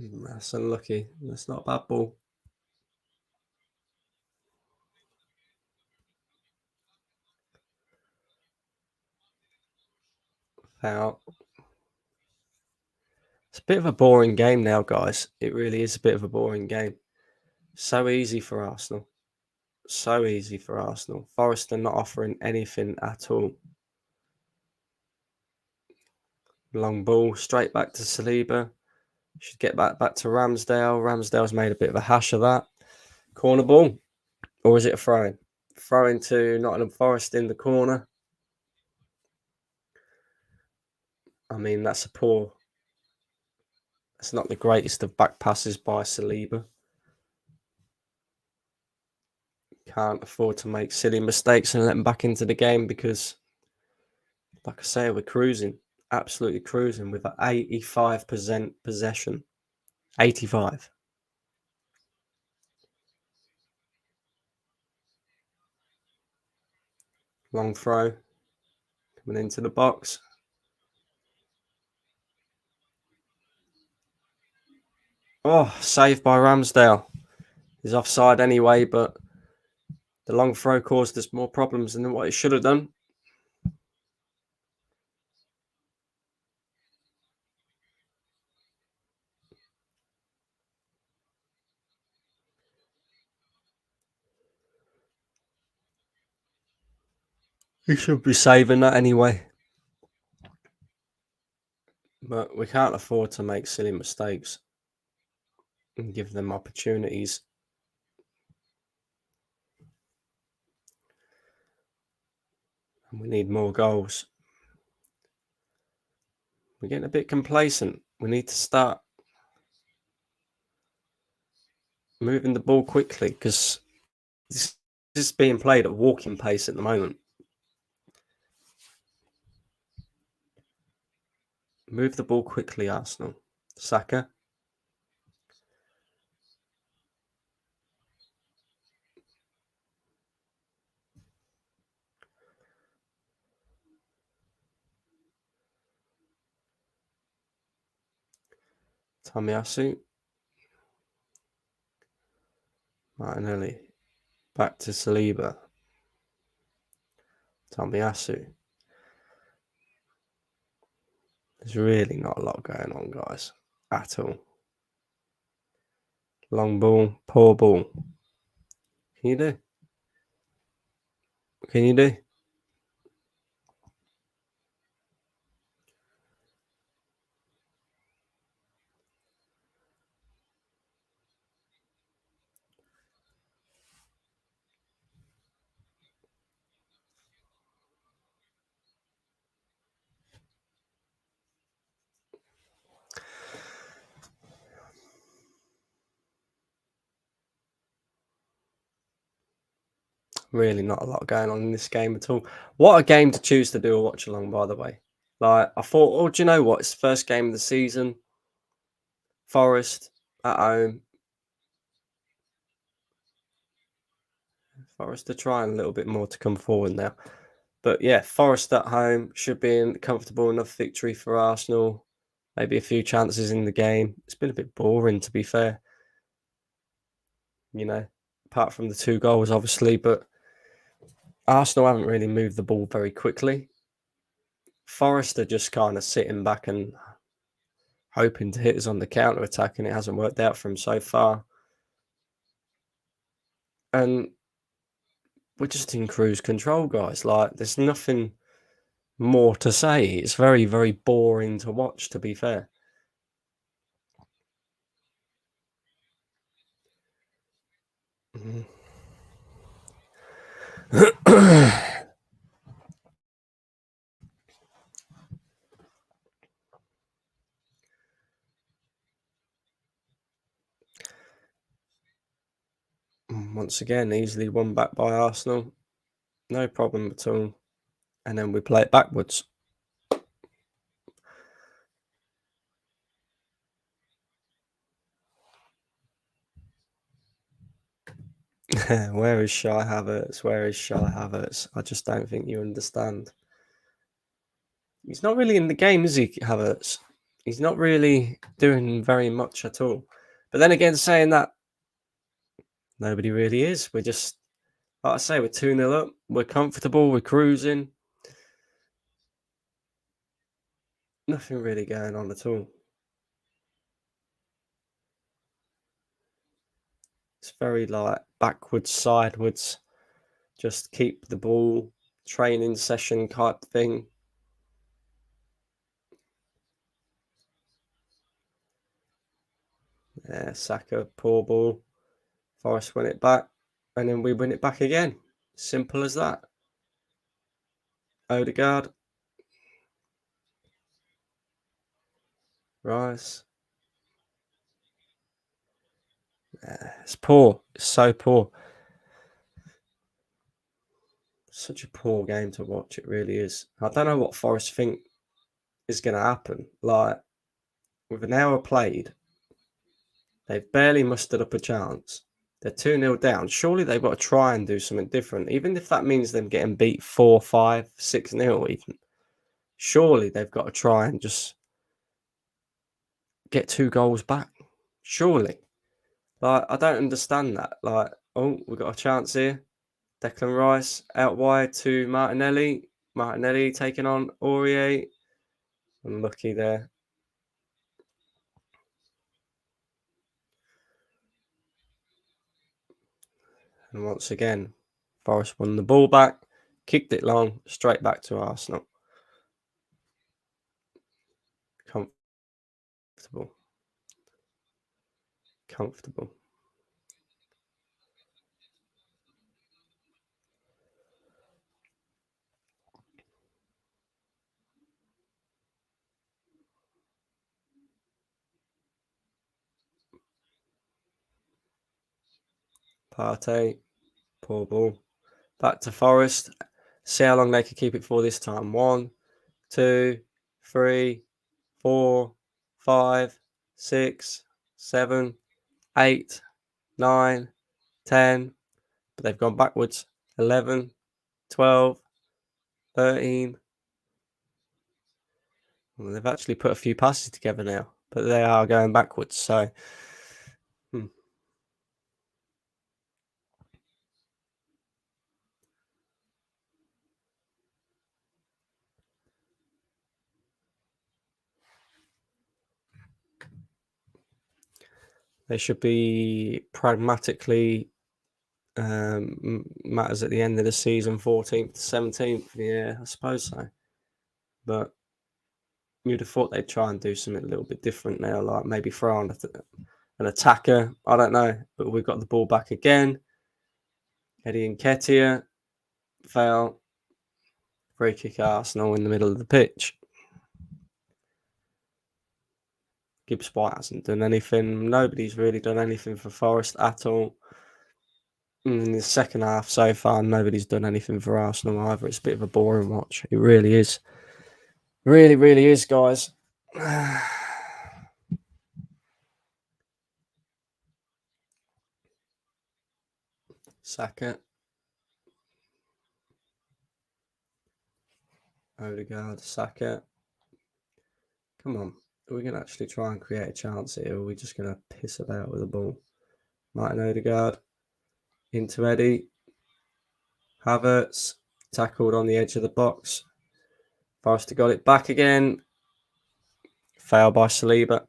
That's unlucky. That's not a bad ball. Foul. It's a bit of a boring game now, guys. It really is a bit of a boring game. So easy for Arsenal. So easy for Arsenal. Forest are not offering anything at all. Long ball, straight back to Saliba. Should get back to Ramsdale. Ramsdale's made a bit of a hash of that. Corner ball. Or is it a throw-in? Throw-in to Nottingham Forest in the corner. I mean, that's not the greatest of back passes by Saliba. Can't afford to make silly mistakes and let them back into the game because, like I say, we're cruising. Absolutely cruising with 85% possession. 85. Long throw. Coming into the box. Oh, saved by Ramsdale. He's offside anyway, but the long throw caused us more problems than what it should have done. He should be saving that anyway. But we can't afford to make silly mistakes and give them opportunities. And we need more goals. We're getting a bit complacent. We need to start moving the ball quickly because this is being played at walking pace at the moment. Move the ball quickly, Arsenal. Saka. Tomiyasu. Martinelli. Back to Saliba. Tomiyasu. There's really not a lot going on, guys, at all. Long ball, poor ball. Can you do? Can you do? Really not a lot going on in this game at all. What a game to choose to do a watch along, by the way. Like, I thought, oh, do you know what? It's the first game of the season. Forest at home. Forest are trying a little bit more to come forward now. But yeah, Forest at home should be a comfortable enough victory for Arsenal. Maybe a few chances in the game. It's been a bit boring, to be fair. Apart from the 2 goals, obviously. But Arsenal haven't really moved the ball very quickly. Forest are just kind of sitting back and hoping to hit us on the counter attack, and it hasn't worked out for them so far. And we're just in cruise control, guys. Like, there's nothing more to say. It's very, very boring to watch, to be fair. Once again, easily won back by Arsenal. No problem at all. And then we play it backwards. Where is Shy Havertz? Where is Shy Havertz? I just don't think you understand. He's not really in the game, is he, Havertz? He's not really doing very much at all. But then again, saying that, nobody really is. We're just, like I say, we're 2-0 up. We're comfortable. We're cruising. Nothing really going on at all. It's very like backwards, sideways. Just keep the ball, training session type thing. Yeah, Saka, poor ball. Forest win it back, and then we win it back again. Simple as that. Odegaard. Rice. Yeah, it's poor. It's so poor. Such a poor game to watch. It really is. I don't know what Forest think is going to happen. Like, with an hour played, they've barely mustered up a chance. They're 2-0 down. Surely they've got to try and do something different, even if that means them getting beat 4-5, 6-0 even. Surely they've got to try and just get 2 goals back. Surely. Like, I don't understand that. Like, oh, we've got a chance here. Declan Rice out wide to Martinelli. Martinelli taking on Aurier. Unlucky there. And once again, Forest won the ball back, kicked it long, straight back to Arsenal. Comfortable. Comfortable. Partey, poor ball. Back to Forest. See how long they can keep it for this time. 1, 2, 3, 4, 5, 6, 7, 8, 9, 10. But they've gone backwards. 11, 12, 13. Well, they've actually put a few passes together now, but they are going backwards. So, they should be pragmatically matters at the end of the season, 14th to 17th. Yeah, I suppose so. But you'd have thought they'd try and do something a little bit different now, like maybe throw on an attacker. I don't know, but we've got the ball back again. Eddie Nketiah, foul. Free kick Arsenal in the middle of the pitch. Gibbs White hasn't done anything. Nobody's really done anything for Forest at all. In the second half so far, nobody's done anything for Arsenal either. It's a bit of a boring watch. It really is. Really, really is, guys. Saka. Odegaard. Saka. Come on. Are we going to actually try and create a chance here, or are we just going to piss about with the ball? Martin Odegaard. Into Eddie. Havertz. Tackled on the edge of the box. Forrester got it back again. Foul by Saliba.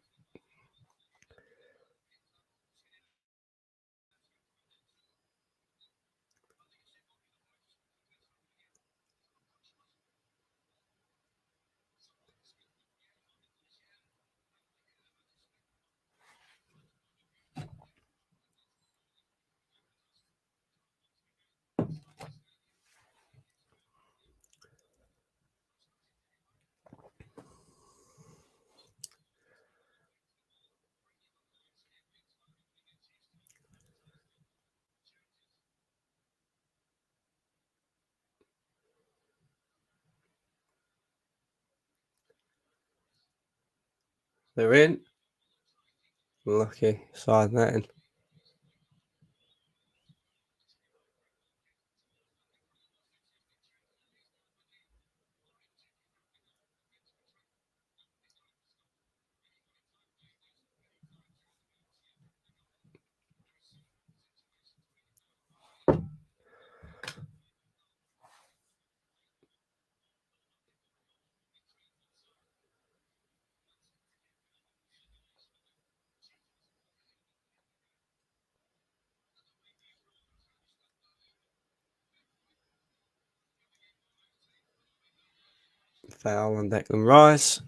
They're in. Lucky side netting. Foul on Declan Rice.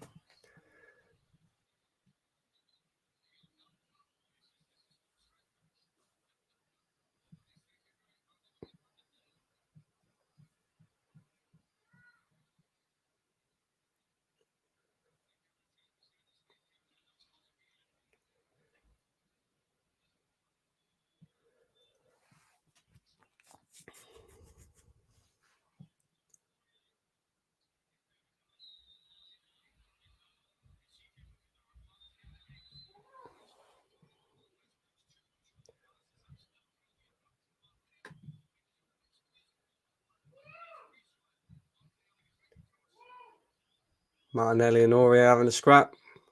Martinelli and Ori having a scrap.